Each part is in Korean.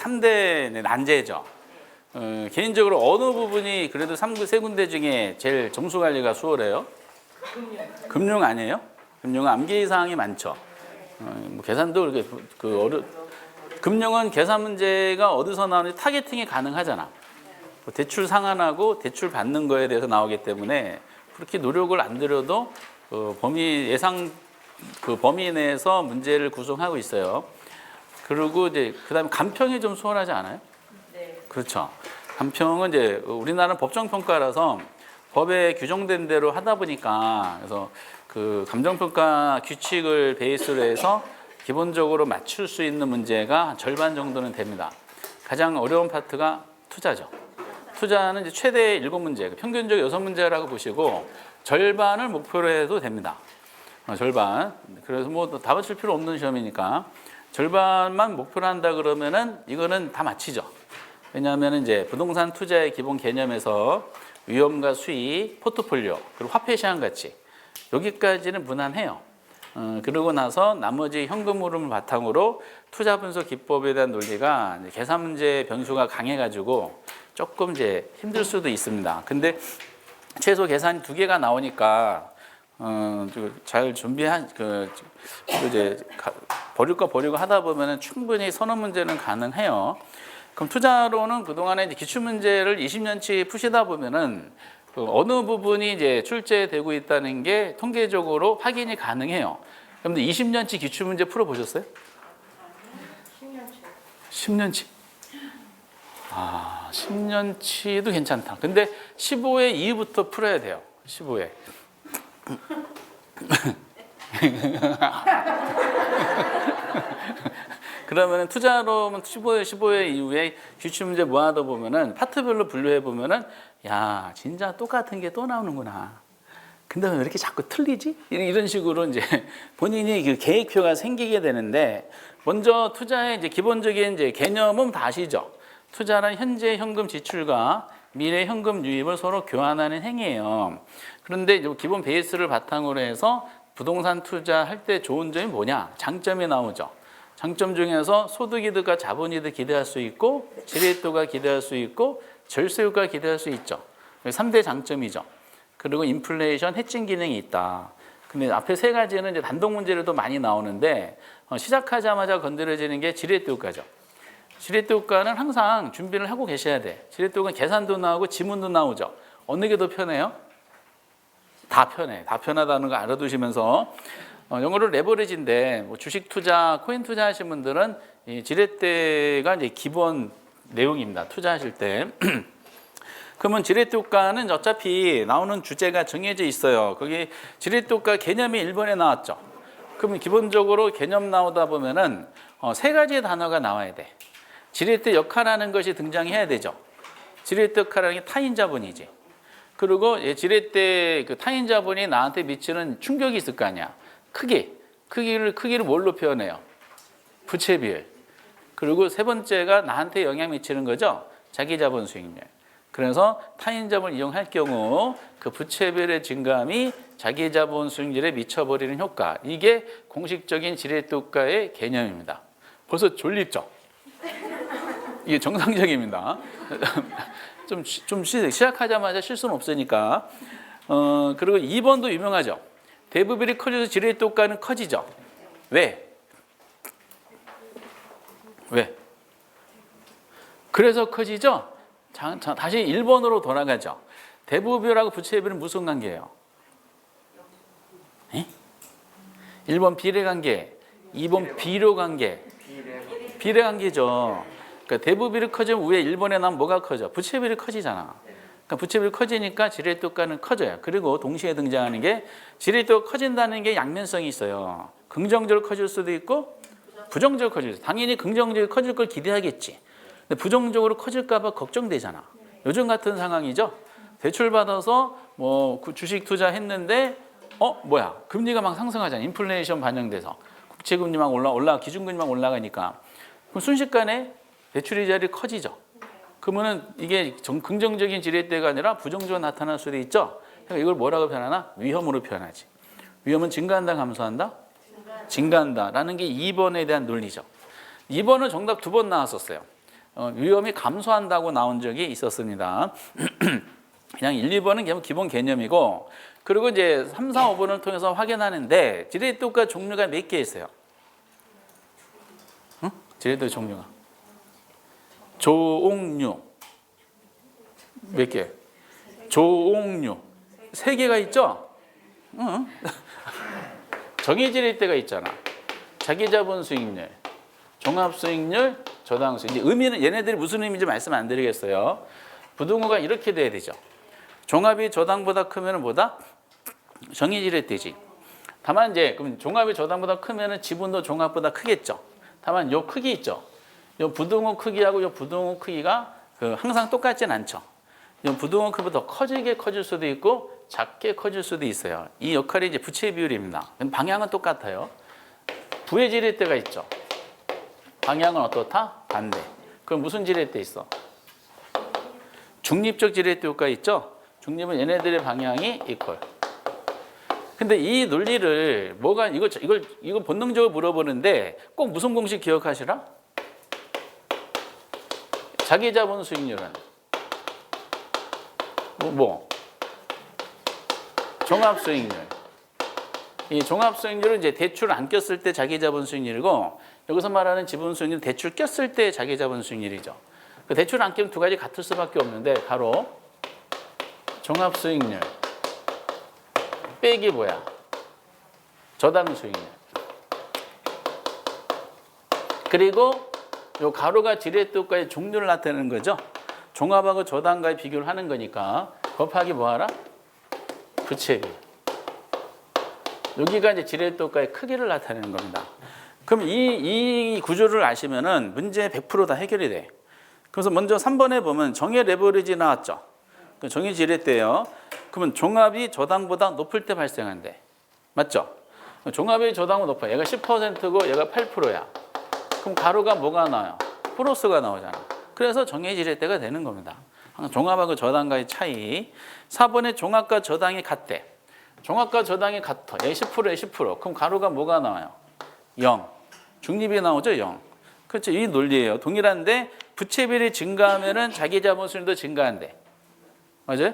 3대 난제죠. 개인적으로 어느 부분이 그래도 세 군데 중에 제일 점수 관리가 수월해요? 금융 아니에요? 금융은 암기 사항이 많죠. 뭐 계산도 그렇게 금융은 계산 문제가 어디서 나오는지 타겟팅이 가능하잖아. 대출 상환하고 대출 받는 거에 대해서 나오기 때문에 그렇게 노력을 안 들여도 범위 내에서 문제를 구성하고 있어요. 그리고 이제 그다음에 간평이 좀 수월하지 않아요? 네. 그렇죠. 간평은 이제 우리나라는 법정평가라서 법에 규정된 대로 하다 보니까 그래서 그 감정평가 규칙을 베이스로 해서 기본적으로 맞출 수 있는 문제가 절반 정도는 됩니다. 가장 어려운 파트가 투자죠. 투자는 이제 최대 7문제, 평균적 6문제라고 보시고 절반을 목표로 해도 됩니다. 절반. 그래서 뭐 다 맞출 필요 없는 시험이니까 절반만 목표로 한다 그러면은 이거는 다 맞히죠. 왜냐하면 이제 부동산 투자의 기본 개념에서 위험과 수익, 포트폴리오, 그리고 화폐 시장 가치 여기까지는 무난해요. 그러고 나서 나머지 현금 흐름을 바탕으로 투자 분석 기법에 대한 논리가 계산 문제 변수가 강해가지고 조금 이제 힘들 수도 있습니다. 근데 최소 계산이 2개가 나오니까 잘 준비한 이제 버리고 하다 보면은 충분히 선언 문제는 가능해요. 그럼 투자로는 그동안에 이제 기출 문제를 20년치 푸시다 보면은 어느 부분이 이제 출제되고 있다는 게 통계적으로 확인이 가능해요. 그럼 20년치 기출 문제 풀어 보셨어요? 10년치. 10년치도 괜찮다. 근데 15회 이후부터 풀어야 돼요. 15회. 그러면은 투자로는 15회 이후에 규칙 문제 모아다 보면은 파트별로 분류해 보면은 야, 진짜 똑같은 게 또 나오는구나. 근데 왜 이렇게 자꾸 틀리지? 이런 식으로 이제 본인이 그 계획표가 생기게 되는데 먼저 투자의 이제 기본적인 이제 개념은 다 아시죠? 투자는 현재 현금 지출과 미래 현금 유입을 서로 교환하는 행위예요. 그런데 이제 기본 베이스를 바탕으로 해서 부동산 투자할 때 좋은 점이 뭐냐? 장점이 나오죠. 장점 중에서 소득이득과 자본이득 기대할 수 있고 지배도가 기대할 수 있고 절세효과 기대할 수 있죠. 3대 장점이죠. 그리고 인플레이션 해칭 기능이 있다. 근데 앞에 3가지는 이제 단독 문제로도 많이 나오는데 시작하자마자 건드려지는 게 지렛대 효과죠. 지렛대 효과는 항상 준비를 하고 계셔야 돼. 지렛대 효과는 계산도 나오고 지문도 나오죠. 어느 게 더 편해요? 다 편해. 다 편하다는 거 알아두시면서 영어로 레버리지인데 뭐 주식 투자, 코인 투자하신 분들은 이 지렛대가 이제 기본 내용입니다. 투자하실 때. 그러면 지렛대 효과는 어차피 나오는 주제가 정해져 있어요. 거기 지렛대 효과 개념이 1번에 나왔죠. 그러면 기본적으로 개념 나오다 보면은 3가지의 단어가 나와야 돼. 지렛대 역할하는 것이 등장해야 되죠. 지렛대 역할하는 게 타인 자본이지. 그리고 지렛대 그 타인 자본이 나한테 미치는 충격이 있을 거 아니야. 크기를 뭘로 표현해요? 부채 비율. 그리고 3번째가 나한테 영향 미치는 거죠. 자기 자본 수익률. 그래서 타인 자본을 이용할 경우 그 부채 비율의 증감이 자기 자본 수익률에 미쳐버리는 효과. 이게 공식적인 지렛대 효과의 개념입니다. 벌써 졸립죠? 이게 정상적입니다. 좀 시작하자마자 실수는 없으니까. 그리고 2번도 유명하죠. 대부분이 커져서 지렛대 효과는 커지죠. 왜? 그래서 커지죠? 다시 1번으로 돌아가죠. 대부비율하고 부채비율은 무슨 관계예요? 1번 비례 관계, 2번 비료 관계. 비례 관계죠. 그러니까 대부비율이 커지면 위에 1번에 나면 뭐가 커져? 부채비율이 커지잖아. 그러니까 부채비율이 커지니까 지렛대 효과는 커져요. 그리고 동시에 등장하는 게 지렛대 효과가 커진다는 게 양면성이 있어요. 긍정적으로 커질 수도 있고 부정적으로 커질 수도 있고. 당연히 긍정적으로 커질 걸 기대하겠지. 근데 부정적으로 커질까 봐 걱정되잖아. 요즘 같은 상황이죠. 대출 받아서 뭐 주식 투자했는데 금리가 막 상승하잖아. 인플레이션 반영돼서 국채금리 막 올라 기준금리 막 올라가니까 그럼 순식간에 대출 이자율이 커지죠. 그러면은 이게 긍정적인 지렛대가 아니라 부정적으로 나타날 수도 있죠. 그러니까 이걸 뭐라고 표현하나? 위험으로 표현하지. 위험은 증가한다, 감소한다? 증가한다라는 게 2번에 대한 논리죠. 2번은 정답 2번 나왔었어요. 위험이 감소한다고 나온 적이 있었습니다. 그냥 1, 2번은 기본 개념이고, 그리고 이제 3, 4, 5번을 통해서 확인하는데 지레토가 종류가 몇 개 있어요? 응? 지레토 종류가 조옥류 몇 개? 조옥류 3개가 있죠? 응. 정해지레토가 있잖아. 자기자본 수익률, 종합수익률, 저당수익. 이제 의미는 얘네들이 무슨 의미인지 말씀 안 드리겠어요. 부등호가 이렇게 돼야 되죠. 종합이 저당보다 크면은 뭐다? 정해지레토지. 다만 이제 그럼 종합이 저당보다 크면은 지분도 종합보다 크겠죠. 다만 요 크기 있죠. 요 부등호 크기하고 요 부등호 크기가 항상 똑같진 않죠. 요 부등호 크기보다 더 커질 수도 있고 작게 커질 수도 있어요. 이 역할이 이제 부채 비율입니다. 방향은 똑같아요. 부의 지렛대가 있죠. 방향은 어떻다? 반대. 그럼 무슨 지렛대 있어? 중립적 지렛대 효과 있죠. 중립은 얘네들의 방향이 이퀄. 근데 이 논리를 뭐가 이걸 본능적으로 물어보는데 꼭 무슨 공식 기억하시라? 자기 자본 수익률은 종합 수익률. 이 종합 수익률은 이제 대출 안 꼈을 때 자기 자본 수익률이고, 여기서 말하는 지분 수익률은 대출 꼈을 때 자기 자본 수익률이죠. 그 대출 안 끼면 두 가지 같을 수밖에 없는데 가로 종합 수익률 빼기 뭐야? 저당 수익률. 그리고 요 가로가 지렛대효과의 종류를 나타내는 거죠. 종합하고 저당과의 비교를 하는 거니까 곱하기 뭐하라? 부채비. 여기가 이제 지렛대효과의 크기를 나타내는 겁니다. 그럼 이 구조를 아시면은 문제 100% 다 해결이 돼. 그래서 먼저 3번에 보면 정의 레버리지 나왔죠. 정의 지렛대예요. 그러면 종합이 저당보다 높을 때 발생한대. 맞죠? 종합이 저당보다 높아. 얘가 10%고 얘가 8%야. 그럼 가로가 뭐가 나와요? 플러스가 나오잖아. 그래서 정의 지렛대가 되는 겁니다. 종합하고 저당과의 차이. 4번에 종합과 저당이 같대. 종합과 저당이 같아. 얘 10%에 10%. 그럼 가로가 뭐가 나와요? 0. 중립이 나오죠? 0. 그렇죠. 이 논리예요. 동일한데 부채비율이 증가하면은 자기 자본 수익률도 증가한대. 맞아요?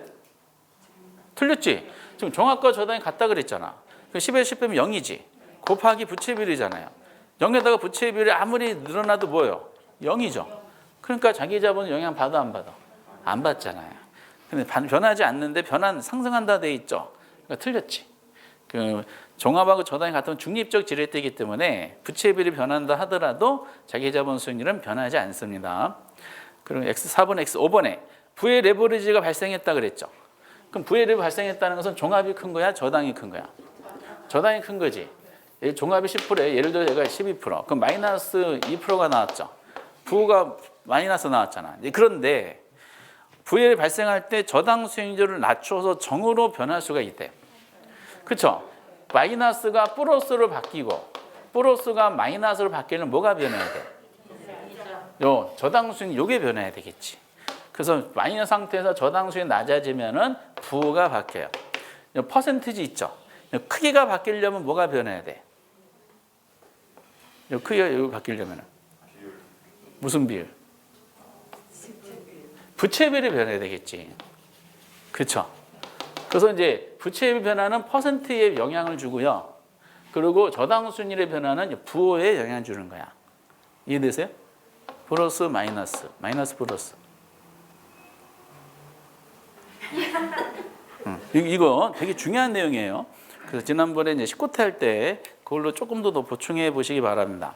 틀렸지? 지금 종합과 저당이 같다 그랬잖아. 10에 10 빼면 0이지. 곱하기 부채비율이잖아요. 0에다가 부채비율이 아무리 늘어나도 뭐예요? 0이죠. 그러니까 자기 자본 영향 받아 안 받아? 안 받잖아요. 근데 변하지 않는데 상승한다 돼 있죠. 그러니까 틀렸지. 종합하고 저당이 같으면 중립적 지렛대이기 때문에 부채비율이 변한다 하더라도 자기 자본 수익률은 변하지 않습니다. 그리고 4번, X5번에 부의 레버리지가 발생했다 그랬죠. 그럼 부의 레버리지 발생했다는 것은 종합이 큰 거야? 저당이 큰 거야? 저당이 큰 거지. 종합이 10%에 예를 들어 얘가 12%. 그럼 마이너스 2%가 나왔죠. 부가 마이너스 나왔잖아. 그런데 부의 발생할 때 저당 수익률을 낮춰서 정으로 변할 수가 있대. 그렇죠? 마이너스가 플러스로 바뀌고 플러스가 마이너스로 바뀌려면 뭐가 변해야 돼? 요 저당 수익 요게 변해야 되겠지. 그래서 마이너스 상태에서 저당 수익이 낮아지면은 부가 바뀌어요. 요 퍼센티지 있죠. 요 크기가 바뀌려면 뭐가 변해야 돼? 요 크기가 요 바뀌려면은 무슨 비율? 부채비율이 변해야 되겠지. 그렇죠? 그래서 이제 부채비율 변화는 퍼센트에 영향을 주고요. 그리고 저당 수익률의 변화는 부호에 영향을 주는 거야. 이해되세요? 플러스 마이너스, 마이너스 플러스. 이거 되게 중요한 내용이에요. 그래서 지난번에 이제 19태 할 때 그걸로 조금 더 보충해 보시기 바랍니다.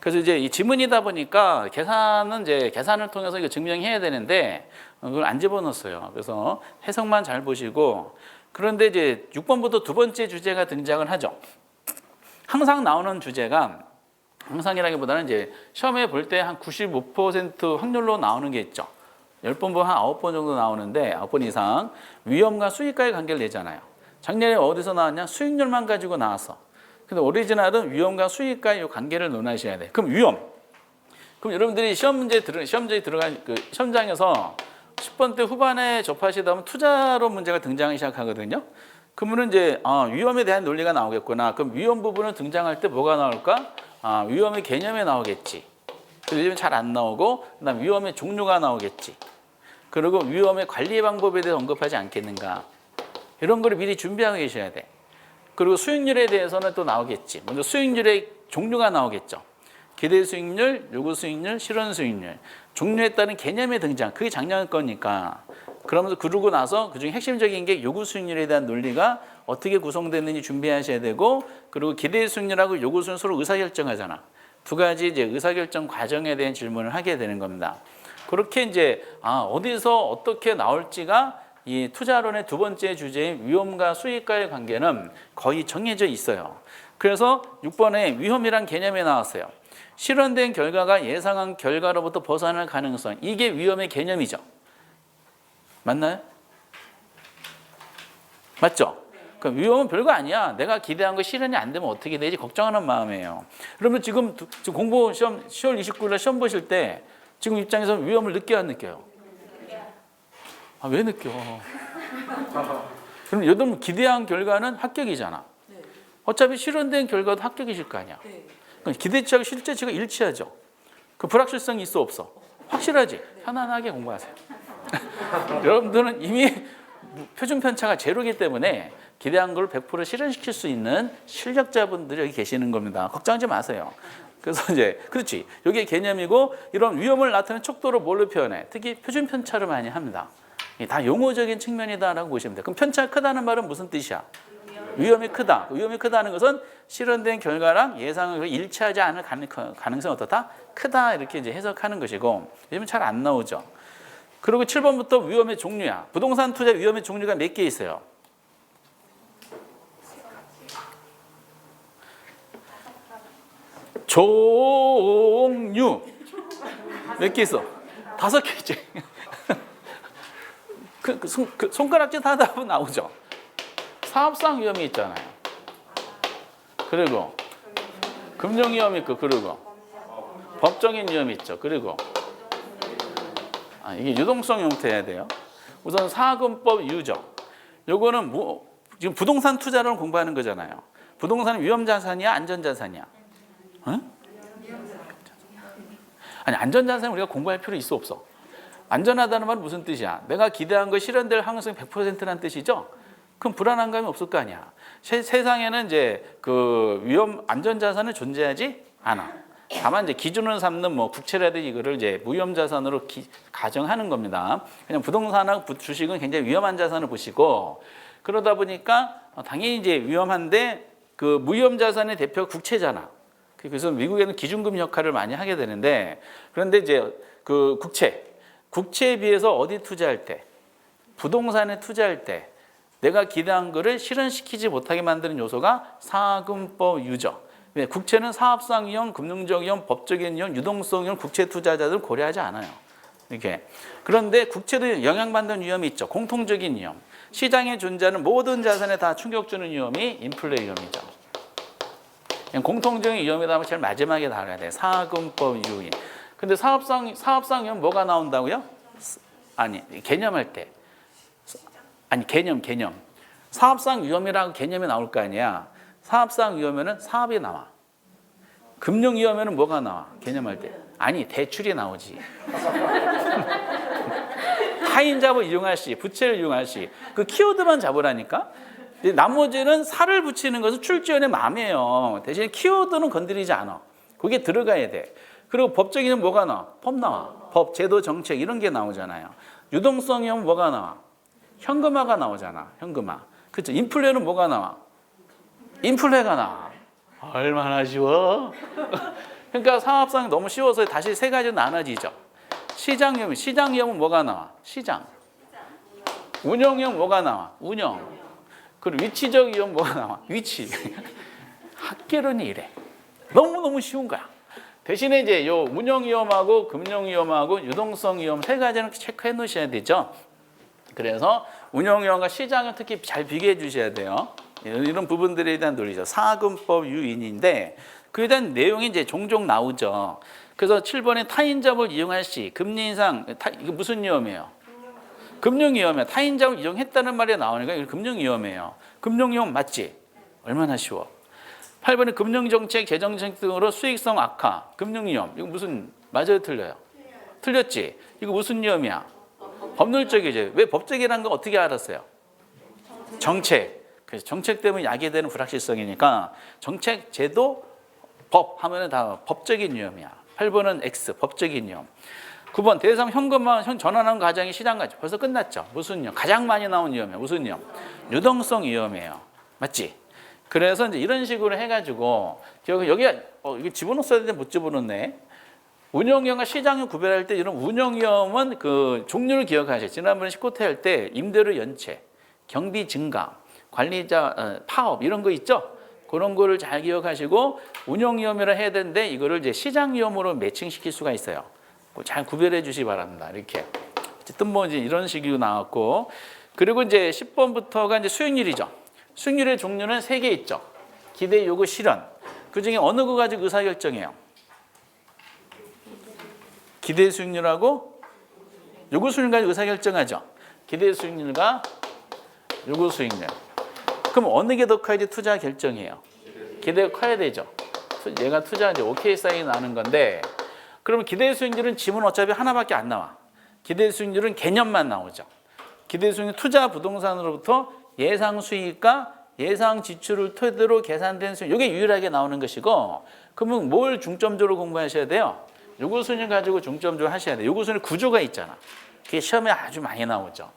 그래서 이제 이 지문이다 보니까 계산을 통해서 이거 증명해야 되는데 그걸 안 집어넣었어요. 그래서 해석만 잘 보시고, 그런데 이제 6번부터 두 번째 주제가 등장을 하죠. 항상 나오는 주제가, 항상이라기보다는 이제 시험에 볼 때 한 95% 확률로 나오는 게 있죠. 10번 보면 한 9번 정도 나오는데 9번 이상 위험과 수익과의 관계를 내잖아요. 작년에 어디서 나왔냐? 수익률만 가지고 나왔어. 근데 오리지널은 위험과 수익과의 이 관계를 논하셔야 돼. 그럼 위험. 그럼 여러분들이 시험장에 들어간 시험장에서 10번 때 후반에 접하시다 보면 투자로 문제가 등장하기 시작하거든요. 그러면 이제 위험에 대한 논리가 나오겠구나. 그럼 위험 부분은 등장할 때 뭐가 나올까? 위험의 개념이 나오겠지. 그래서 잘 안 나오고, 그다음 위험의 종류가 나오겠지. 그리고 위험의 관리 방법에 대해서 언급하지 않겠는가. 이런 거를 미리 준비하고 계셔야 돼. 그리고 수익률에 대해서는 또 나오겠지. 먼저 수익률의 종류가 나오겠죠. 기대 수익률, 요구 수익률, 실현 수익률. 종류에 따른 개념의 등장. 그게 작년 거니까. 그러면서 그러고 나서 그중에 핵심적인 게 요구 수익률에 대한 논리가 어떻게 구성됐는지 준비하셔야 되고, 그리고 기대 수익률하고 요구 수익률 서로 의사결정하잖아. 두 가지 이제 의사결정 과정에 대한 질문을 하게 되는 겁니다. 그렇게 이제 어디서 어떻게 나올지가 이 투자론의 두 번째 주제인 위험과 수익과의 관계는 거의 정해져 있어요. 그래서 6번에 위험이란 개념이 나왔어요. 실현된 결과가 예상한 결과로부터 벗어날 가능성. 이게 위험의 개념이죠. 맞나요? 맞죠? 그러니까 위험은 별거 아니야. 내가 기대한 거 실현이 안 되면 어떻게 되지? 걱정하는 마음이에요. 그러면 지금 공부 시험 10월 29일에 시험 보실 때 지금 입장에서 위험을 느껴 안 느껴요? 왜 느껴? 그럼 여러분 기대한 결과는 합격이잖아. 어차피 실현된 결과도 합격이실 거 아니야. 그러니까 기대치하고 실제치가 일치하죠. 그 불확실성이 있어 없어? 확실하지? 편안하게 공부하세요. 여러분들은 이미 표준 편차가 제로이기 때문에 기대한 걸 100% 실현시킬 수 있는 실력자분들이 여기 계시는 겁니다. 걱정하지 마세요. 그래서 이제 그렇지. 이게 개념이고, 이런 위험을 나타내는 척도를 뭘로 표현해? 특히 표준 편차를 많이 합니다. 다 용어적인 측면이다라고 보시면 돼요. 그럼 편차가 크다는 말은 무슨 뜻이야? 위험이 크다. 위험이 크다는 것은 실현된 결과랑 예상을 일치하지 않을 가능성이 어떻다? 크다. 이렇게 이제 해석하는 것이고, 요즘은 잘 안 나오죠. 그리고 7번부터 위험의 종류야. 부동산 투자 위험의 종류가 몇 개 있어요? 종류 몇 개 있어? 5개 있지. 손가락질 하다 보면 나오죠. 사업상 위험이 있잖아요. 그리고 금융 위험이 있고, 그리고 법적인 위험이 있죠. 그리고 이게 유동성 형태여야 돼요. 우선 사금법 유적. 요거는 지금 부동산 투자를 공부하는 거잖아요. 부동산은 위험 자산이야, 안전 자산이야? 응? 아니, 안전 자산은 우리가 공부할 필요 있어 없어? 안전하다는 말은 무슨 뜻이야? 내가 기대한 거 실현될 가능성이 100%라는 뜻이죠? 그럼 불안한 감이 없을 거 아니야. 세상에는 이제 그 위험 안전 자산은 존재하지 않아. 다만 이제 기준을 삼는 국채라든지 이거를 이제 무위험 자산으로 가정하는 겁니다. 그냥 부동산하고 주식은 굉장히 위험한 자산을 보시고, 그러다 보니까 당연히 이제 위험한데 그 무위험 자산의 대표가 국채잖아. 그래서 미국에는 기준금 역할을 많이 하게 되는데, 그런데 이제 그 국채에 비해서 어디 투자할 때, 부동산에 투자할 때 내가 기대한 거를 실현시키지 못하게 만드는 요소가 사금법 유적. 국채는 사업상 위험, 금융적 위험, 법적인 위험, 유동성 위험, 국채 투자자들 고려하지 않아요. 이렇게. 그런데 국채도 영향받는 위험이 있죠. 공통적인 위험. 시장에 존재하는 모든 자산에 다 충격 주는 위험이 인플레 위험이죠. 공통적인 위험이라면 제일 마지막에 나와야 돼. 사금법 유인. 근데 사업상 위험 뭐가 나온다고요? 아니, 개념할 때. 아니, 개념. 사업상 위험이라고 개념이 나올 거 아니야. 사업상 위험에는 사업이 나와. 금융 위험에는 뭐가 나와? 개념할 때. 아니, 대출이 나오지. 타인 잡을 이용할 시, 부채를 이용할 시. 그 키워드만 잡으라니까. 나머지는 살을 붙이는 것은 출제원의 마음이에요. 대신에 키워드는 건드리지 않아. 그게 들어가야 돼. 그리고 법적인 뭐가 나와? 법 나와. 법, 제도, 정책 이런 게 나오잖아요. 유동성 위험 뭐가 나와? 현금화가 나오잖아. 현금화. 그렇죠. 인플레는 뭐가 나와? 인플레가 나와. 얼마나 쉬워? 그러니까 사업상이 너무 쉬워서 다시 세 가지로 나눠지죠. 시장 위험은 뭐가 나와? 시장. 운영 위험 뭐가 나와? 운영. 그리고 위치적 위험 뭐가 나와? 위치. 학계론이 이래. 너무너무 쉬운 거야. 대신에 이제 요 운영 위험하고 금융 위험하고 유동성 위험 세 가지는 체크해 놓으셔야 되죠. 그래서 운영 위험과 시장을 특히 잘 비교해 주셔야 돼요. 이런 부분들에 대한 논리죠. 사금법 유인인데 그에 대한 내용이 이제 종종 나오죠. 그래서 7번에 타인잡을 이용할 시 금리 인상, 이거 무슨 위험이에요? 금융 위험이에요. 타인잡을 이용했다는 말이 나오니까 이거 금융 위험이에요. 금융 위험 맞지? 얼마나 쉬워. 8번에 금융정책, 재정정책 등으로 수익성 악화, 금융 위험. 이거 무슨 맞아요, 틀려요? 틀렸지? 이거 무슨 위험이야? 법률적이죠. 왜 법적이라는 거 어떻게 알았어요? 정책. 그래서 정책 때문에 야기되는 불확실성이니까 정책, 제도, 법 하면은 다 법적인 위험이야. 8번은 X, 법적인 위험. 9번 대상 현금만 전환한 가장이 시장 가치. 벌써 끝났죠. 무슨 위험? 가장 많이 나온 위험이야. 무슨 위험? 유동성 위험이에요. 맞지? 그래서 이제 이런 식으로 해가지고 여기가 이게 집어넣었어야 되는데 못 집어넣네. 운영위험과 시장을 구별할 때 이런 운영위험은 그 종류를 기억하세요. 지난번에 19태 할 때 임대료 연체, 경비 증가, 관리자 파업 이런 거 있죠? 그런 거를 잘 기억하시고 운영위험이라 해야 되는데 이거를 이제 시장위험으로 매칭시킬 수가 있어요. 잘 구별해 주시기 바랍니다. 이렇게. 어쨌든 뭐 이제 이런 식으로 나왔고 그리고 이제 10번부터가 이제 수익률이죠. 수익률의 종류는 3개 있죠. 기대, 요구, 실현. 그 중에 어느 거 가지고 의사결정해요? 기대 수익률하고 요구 수익률 가지고 의사결정하죠. 기대 수익률과 요구 수익률. 그럼 어느 게 더 커야지 투자 결정이에요? 기대가 커야 되죠. 얘가 투자 이제 OK 사인 나는 건데 그러면 기대 수익률은 지문 어차피 하나밖에 안 나와. 기대 수익률은 개념만 나오죠. 기대 수익률 투자 부동산으로부터 예상 수익과 예상 지출을 토대로 계산된 수익. 이게 유일하게 나오는 것이고 그러면 뭘 중점적으로 공부하셔야 돼요? 요구 수익률 가지고 중점적으로 하셔야 돼요. 요구 수익률 구조가 있잖아. 그게 시험에 아주 많이 나오죠.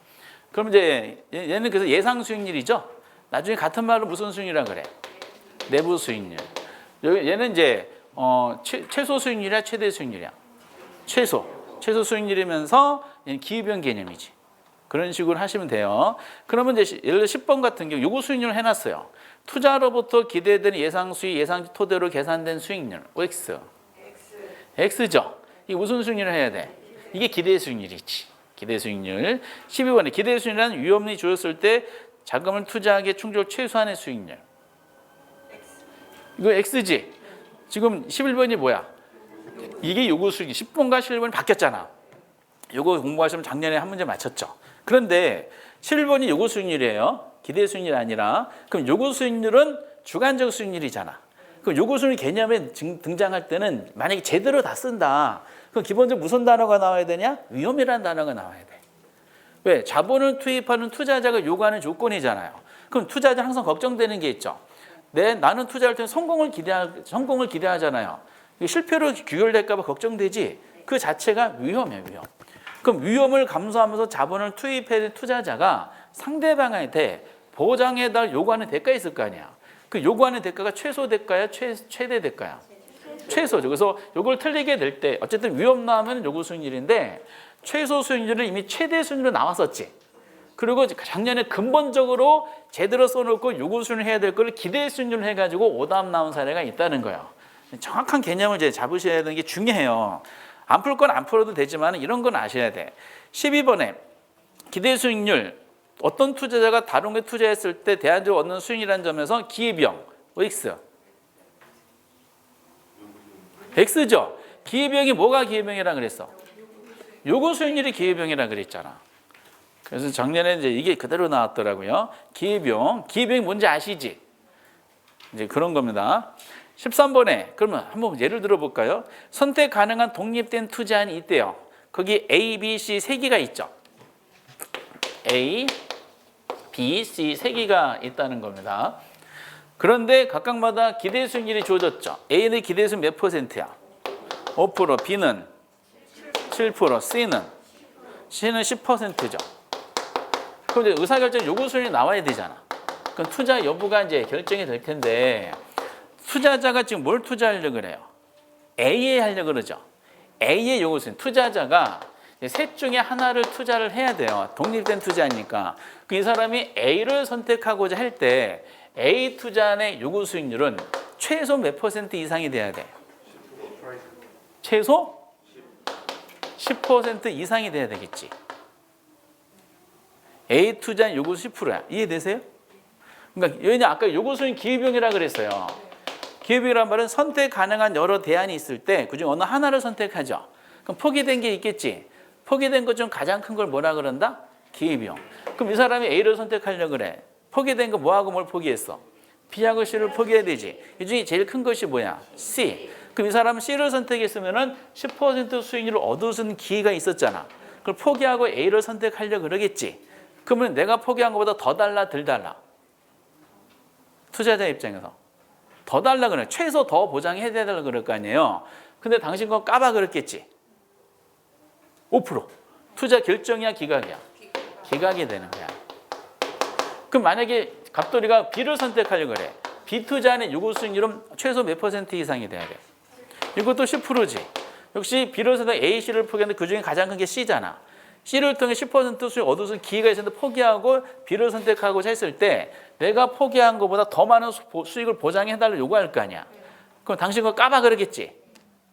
그럼 이제 얘는 그래서 예상 수익률이죠. 나중에 같은 말로 무슨 수익률이라 그래? 내부 수익률. 얘는 이제 최소 수익률이야, 최대 수익률이야? 최소 수익률이면서 얘는 기회비용 개념이지. 그런 식으로 하시면 돼요. 그러면 이제 예를 들어 10번 같은 경우 요구 수익률을 해놨어요. 투자로부터 기대되는 예상 수익, 예상 토대로 계산된 수익률, OX. X죠. 이게 무슨 수익률을 해야 돼? 이게 기대 수익률이지. 기대 수익률. 12번에 기대 수익률은 위험이 줄었을 때 자금을 투자하기에 충족 최소한의 수익률. 이거 X지. 지금 11번이 뭐야? 이게 요구 수익률. 10번과 11번이 바뀌었잖아. 요거 공부하시면 작년에 한 문제 맞췄죠. 그런데 11번이 요구 수익률이에요. 기대 수익률이 아니라. 그럼 요구 수익률은 주관적 수익률이잖아. 그럼 요구 수익률 개념에 등장할 때는 만약에 제대로 다 쓴다. 그럼 기본적으로 무슨 단어가 나와야 되냐? 위험이라는 단어가 나와야 돼. 왜? 자본을 투입하는 투자자가 요구하는 조건이잖아요. 그럼 투자자는 항상 걱정되는 게 있죠. 나는 투자할 때는 성공을 기대하잖아요. 실패로 귀결될까 봐 걱정되지. 그 자체가 위험이에요, 위험. 그럼 위험을 감수하면서 자본을 투입해야 투자자가 상대방한테 보장해달 요구하는 대가가 있을 거 아니야. 그 요구하는 대가가 최소 대가야, 최대 대가야? 최소죠. 그래서 요걸 틀리게 될 때 어쨌든 위험 나오면 요구 수익률인데 최소 수익률은 이미 최대 수익률로 나왔었지. 그리고 작년에 근본적으로 제대로 써놓고 요구 수익률 해야 될 걸 기대 수익률을 해가지고 오답 나온 사례가 있다는 거예요. 정확한 개념을 이제 잡으셔야 되는 게 중요해요. 안 풀 건 안 풀어도 되지만 이런 건 아셔야 돼. 12번에 기대 수익률. 어떤 투자자가 다른 게 투자했을 때 대안적으로 얻는 수익이라는 점에서 기회비용, X. X죠. 기회비용이 뭐가 기회비용이라 그랬어? 요구 수익률이 기회비용이라 그랬잖아. 그래서 작년에 이제 이게 그대로 나왔더라고요. 기회비용이 뭔지 아시지? 이제 그런 겁니다. 13번에 그러면 한번 예를 들어 볼까요? 선택 가능한 독립된 투자안이 있대요. 거기 A, B, C 세 개가 있죠. A, B, C 세 개가 있다는 겁니다. 그런데 각각마다 기대 수익률이 주어졌죠. A는 기대 수익 몇 %야? 5%, B는 7%, C는 10%죠. 그럼 이제 의사결정 요구 수익률이 나와야 되잖아. 그럼 투자 여부가 이제 결정이 될 텐데 투자자가 지금 뭘 투자하려고 그래요? A에 하려고 그러죠. A의 요구 수익률. 투자자가 셋 중에 하나를 투자를 해야 돼요. 독립된 투자니까. 이 사람이 A를 선택하고자 할 때 A 투자안의 요구 수익률은 최소 몇 % 이상이 돼야 돼? 최소 10% 이상이 돼야 되겠지. A 투자안 요구 10%야. 이해되세요? 그러니까 왜냐 아까 요구 수익 기회비용이라 그랬어요. 기회비용이란 말은 선택 가능한 여러 대안이 있을 때 그중 어느 하나를 선택하죠. 그럼 포기된 게 있겠지. 포기된 것 중 가장 큰 걸 뭐라 그런다? 기회비용. 그럼 이 사람이 A를 선택하려고 그래. 포기된 거 뭐하고 뭘 포기했어? B하고 C를 포기해야 되지. 이 중에 제일 큰 것이 뭐야? C. 그럼 이 사람은 C를 선택했으면은 10% 수익률을 얻을 기회가 있었잖아. 그걸 포기하고 A를 선택하려고 그러겠지. 그러면 내가 포기한 것보다 더 달라, 덜 달라? 투자자 입장에서 더 달라 그래. 최소 더 보장해야 되달라 그럴 거 아니에요. 근데 당신 건 까봐 그랬겠지. 5%. 투자 결정이야, 기각이야? 기각이 되는 거야. 그럼 만약에 갑돌이가 B를 선택하려고 그래. B 투자는 요구 수익률은 최소 몇 % 이상이 돼야 돼. 이것도 10%지. 역시 B를 선택 A, C를 포기했는데 그중에 가장 큰 게 C잖아. C를 통해 10% 수익 얻을 수 있는 기회가 있었는데 포기하고 B를 선택하고자 했을 때 내가 포기한 것보다 더 많은 수익을 보장해달라고 요구할 거 아니야. 그럼 당신 거 까봐 그러겠지.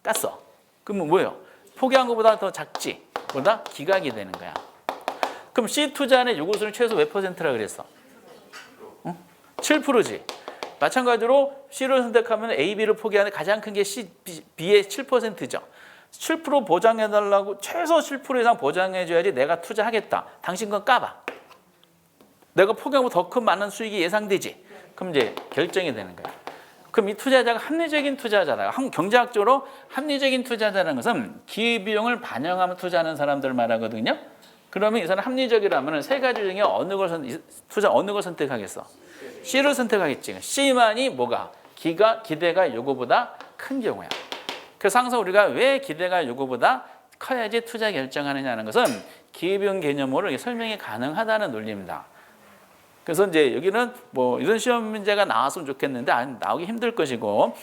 깠어. 그러면 뭐예요? 포기한 것보다 더 작지. 보다 기각이 되는 거야. 그럼 C 투자는 요구수는 최소 몇 %라 그랬어? 7%지. 마찬가지로 C를 선택하면 A, B를 포기하는 가장 큰 게 C, B의 7%죠. 7% 보장해달라고 최소 7% 이상 보장해줘야지 내가 투자하겠다. 당신 건 까봐. 내가 포기하고 더 큰 많은 수익이 예상되지. 그럼 이제 결정이 되는 거야. 그럼 이 투자자가 합리적인 투자자다. 경제학적으로 합리적인 투자자라는 것은 기회비용을 반영하면 투자하는 사람들 말하거든요. 그러면 이 사람 합리적이라면 세 가지 중에 어느 걸 선택하겠어? C를 선택하겠지. C만이 뭐가? 기대가 요구보다 큰 경우야. 그래서 항상 우리가 왜 기대가 요구보다 커야지 투자 결정하느냐는 것은 기회비용 개념으로 설명이 가능하다는 논리입니다. 그래서 이제 여기는 뭐 이런 시험 문제가 나왔으면 좋겠는데 나오기 힘들 것이고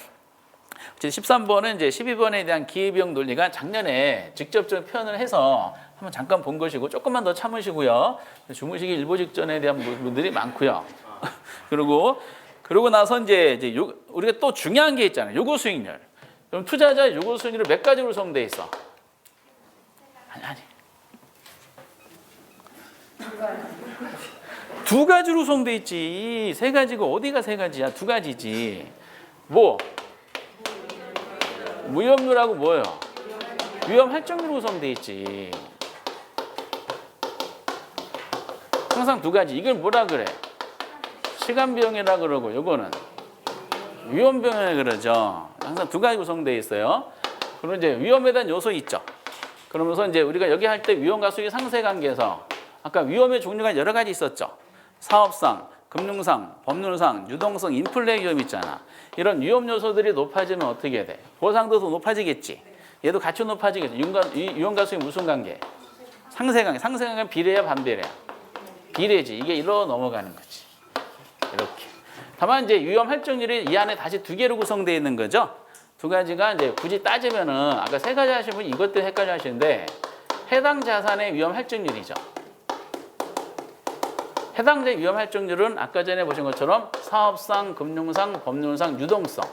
13번은 이제 12번에 대한 기회비용 논리가 작년에 직접적인 표현을 해서 한번 잠깐 본 것이고 조금만 더 참으시고요. 주무시기 일보 직전에 대한 분들이 많고요. 그러고 나서 이제 우리가 또 중요한 게 있잖아요. 요구 수익률. 그럼 투자자 요구 수익률을 몇 가지로 구성돼 있어? 아니. 두 가지로 구성돼 있지. 세 가지고 어디가 세 가지야? 두 가지지. 뭐? 무위험률하고 뭐예요? 위험 할증률로 구성돼 있지. 항상 두 가지. 이걸 뭐라 그래? 시간 비용이라 그러고 요거는 위험 비용이라 그러죠. 항상 두 가지 구성돼 있어요. 그리고 이제 위험에 대한 요소 있죠. 그러면서 이제 우리가 여기 할 때 위험과 수익 상세 관계에서 아까 위험의 종류가 여러 가지 있었죠. 사업상, 금융상, 법률상, 유동성, 인플레 위험 있잖아. 이런 위험 요소들이 높아지면 어떻게 돼? 보상도 더 높아지겠지. 얘도 같이 높아지겠지. 위험과 수익 무슨 관계? 상세 관계. 상세 관계는 비례야 반비례야? 비례지. 이게 이로 넘어가는 거지. 이렇게. 다만 이제 위험 할증률이 이 안에 다시 두 개로 구성되어 있는 거죠. 두 가지가 이제 굳이 따지면은 아까 세 가지 하신 분이 이것 때문에 헷갈려 하시는데 해당 자산의 위험 할증률이죠. 해당 위험 할증률은 아까 전에 보신 것처럼 사업상, 금융상, 법률상, 유동성.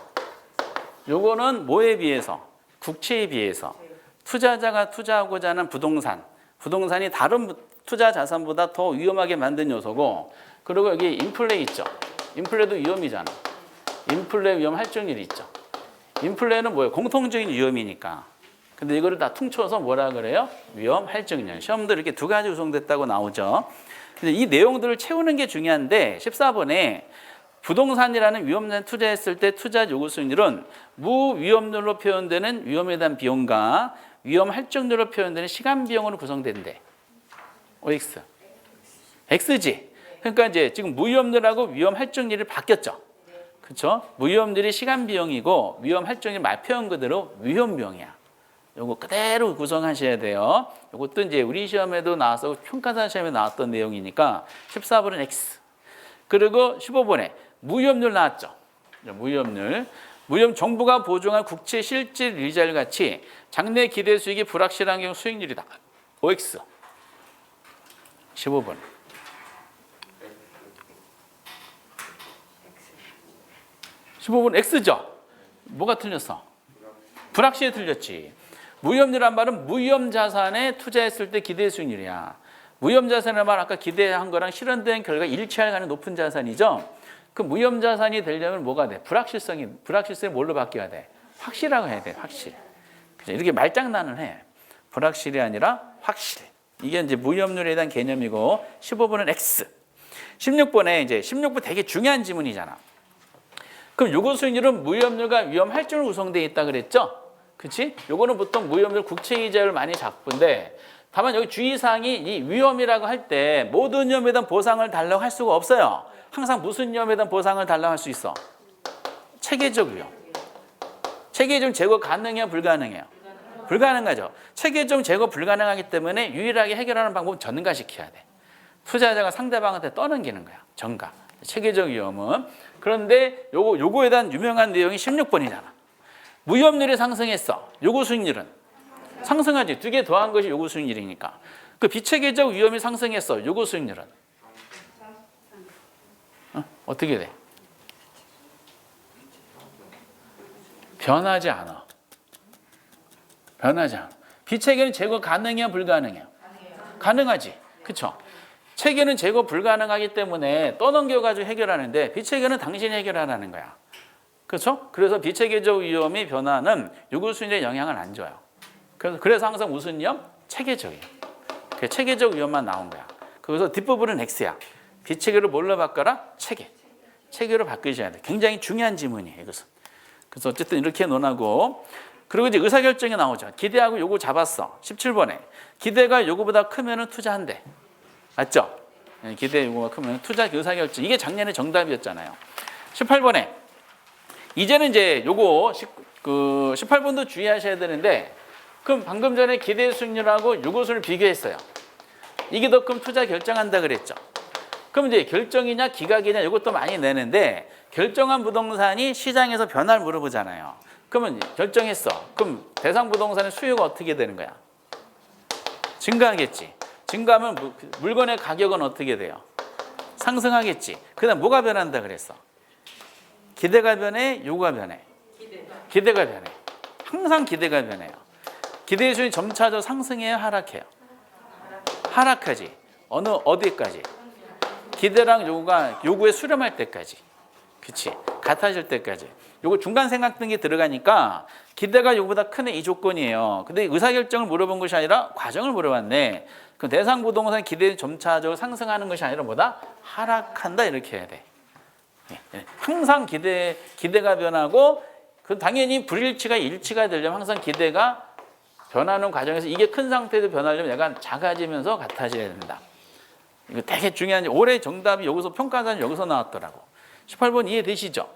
요거는 뭐에 비해서? 국채에 비해서. 투자자가 투자하고자 하는 부동산이 다른 투자 자산보다 더 위험하게 만든 요소고, 그리고 여기 인플레 있죠. 인플레도 위험이잖아. 인플레 위험 할증률이 있죠. 인플레는 뭐예요? 공통적인 위험이니까. 근데 이거를 다 퉁쳐서 뭐라 그래요? 위험 할증률. 시험도 이렇게 두 가지 구성됐다고 나오죠. 근데 이 내용들을 채우는 게 중요한데 14번에 부동산이라는 위험자산 투자했을 때 투자 요구 수익률은 무위험률로 표현되는 위험에 대한 비용과 위험 할증률로 표현되는 시간 비용으로 구성된대. OX. X지. 그러니까 이제 지금 무위험률하고 위험 할증률이 바뀌었죠. 그렇죠? 무위험률이 시간 비용이고 위험 할증률이 말 표현 그대로 위험 비용이야. 요거 그대로 구성하셔야 돼요. 요것도 이제 우리 시험에도 나와서 평가사 시험에 나왔던 내용이니까 14번은 X. 그리고 15번에 무위험률 나왔죠. 무위험률. 무위험 정부가 보증한 국채 실질 이자율 같이 장래 기대 수익이 불확실한 경우 수익률이다. OX. 15번. X죠. 뭐가 틀렸어? 불확실히 틀렸지. 무위험률이란 말은 무위험 자산에 투자했을 때 기대 수익률이야. 무위험 자산의 말 아까 기대한 거랑 실현된 결과 일치할 가능성이 높은 자산이죠. 그 무위험 자산이 되려면 뭐가 돼? 불확실성이 뭘로 바뀌어야 돼? 확실하고 해야 돼. 확실. 그죠? 이렇게 말장난을 해. 불확실이 아니라 확실. 이게 이제 무위험률에 대한 개념이고 15번은 X. 16번에 이제 16번 되게 중요한 지문이잖아. 그럼 요구 수익률은 무위험률과 위험할증으로 구성되어 있다 그랬죠? 그치? 요거는 보통 무위험률 국채이자율 많이 잡은데 다만 여기 주의사항이 이 위험이라고 할 때 모든 위험에 대한 보상을 달라고 할 수가 없어요. 항상 무슨 위험에 대한 보상을 달라고 할 수 있어? 체계적 위험. 체계적 제거 가능해요? 불가능해요? 불가능하죠. 체계적 제거 불가능하기 때문에 유일하게 해결하는 방법은 전가시켜야 돼. 투자자가 상대방한테 떠넘기는 거야. 전가. 체계적 위험은. 그런데 요거에 대한 유명한 내용이 16번이잖아. 무위험률이 상승했어. 요구 수익률은 상승하지. 2개 더한 것이 요구 수익률이니까. 그 비체계적 위험이 상승했어. 요구 수익률은 어떻게 돼? 변하지 않아. 변하지 않아. 비체계는 제거 가능해요? 불가능해요? 가능하지. 그쵸? 체계는 제거 불가능하기 때문에 떠넘겨가지고 해결하는데 비체계는 당신이 해결하라는 거야. 그렇죠? 그래서 비체계적 위험의 변화는 요구 수익률에 영향을 안 줘요. 그래서 항상 무슨 위험? 체계적 위험. 그 체계적 위험만 나온 거야. 그래서 뒷부분은 X야. 비체계를 뭘로 바꿔라? 체계. 체계로 바꾸셔야 돼. 굉장히 중요한 지문이에요, 이것은. 그래서 어쨌든 이렇게 논하고, 그리고 이제 의사결정이 나오죠. 기대하고 요구 잡았어. 17번에. 기대가 요구보다 크면은 투자한대. 맞죠? 기대 요구가 크면 투자 의사결정. 이게 작년에 정답이었잖아요. 18번에. 이제는 이제 요거 18번도 주의하셔야 되는데, 그럼 방금 전에 기대 수익률하고 요구 수익률을 비교했어요. 이게 더 큰 투자 결정한다 그랬죠. 그럼 이제 결정이냐 기각이냐 이것도 많이 내는데 결정한 부동산이 시장에서 변화를 물어보잖아요. 그러면 결정했어. 그럼 대상 부동산의 수요가 어떻게 되는 거야? 증가하겠지. 증가하면 물건의 가격은 어떻게 돼요? 상승하겠지. 그다음 뭐가 변한다 그랬어? 기대가 변해, 요구가 변해. 기대가 변해. 항상 기대가 변해요. 기대 수준이 점차적으로 상승해요, 하락해요? 하락하지. 어디까지? 기대랑 요구에 수렴할 때까지. 그치? 같아질 때까지. 요거 중간 생각 등이 들어가니까 기대가 요구보다 크네 이 조건이에요. 근데 의사결정을 물어본 것이 아니라 과정을 물어봤네. 그럼 대상 부동산 기대 점차적으로 상승하는 것이 아니라 뭐다? 하락한다 이렇게 해야 돼. 항상 기대가 변하고 그 당연히 불일치가 일치가 되려면 항상 기대가 변하는 과정에서 이게 큰 상태에서 변하려면 약간 작아지면서 같아져야 된다. 이거 되게 중요한 올해 정답이 여기서 평가사는 여기서 나왔더라고. 18번 이해되시죠?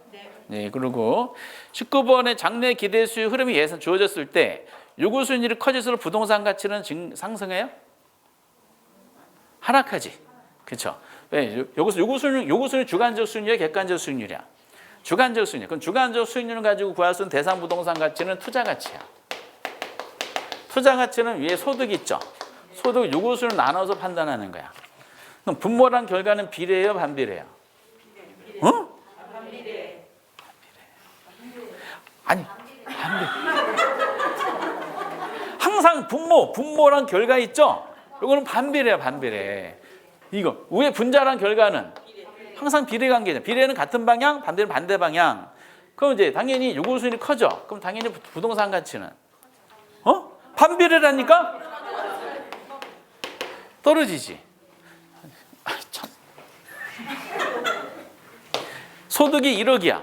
네. 그리고 19번에 장래 기대 수요 흐름이 예상 주어졌을 때 요구 수익률이 커질수록 부동산 가치는 상승해요? 하락하지. 그렇죠? 왜? 여기서 요구 수익률 주관적 수익률이야, 객관적 수익률이야? 주관적 수익률. 그럼 주관적 수익률을 가지고 구할 수 있는 대상 부동산 가치는 투자 가치야. 투자 가치는 위에 소득 있죠. 소득 요구 수익률 나눠서 판단하는 거야. 그럼 분모랑 결과는 비례해요, 반비례해요? 어? 반비례. 아니, 반비례. 항상 분모랑 결과 있죠? 이거는 반비례야, 반비례. 이거 위에 분자랑 결과는 항상 비례 관계죠. 비례는 같은 방향, 반대는 반대 방향. 그럼 이제 당연히 요구 수익률이 커져. 그럼 당연히 부동산 가치는 반비례라니까? 떨어지지. 참. 소득이 1억이야.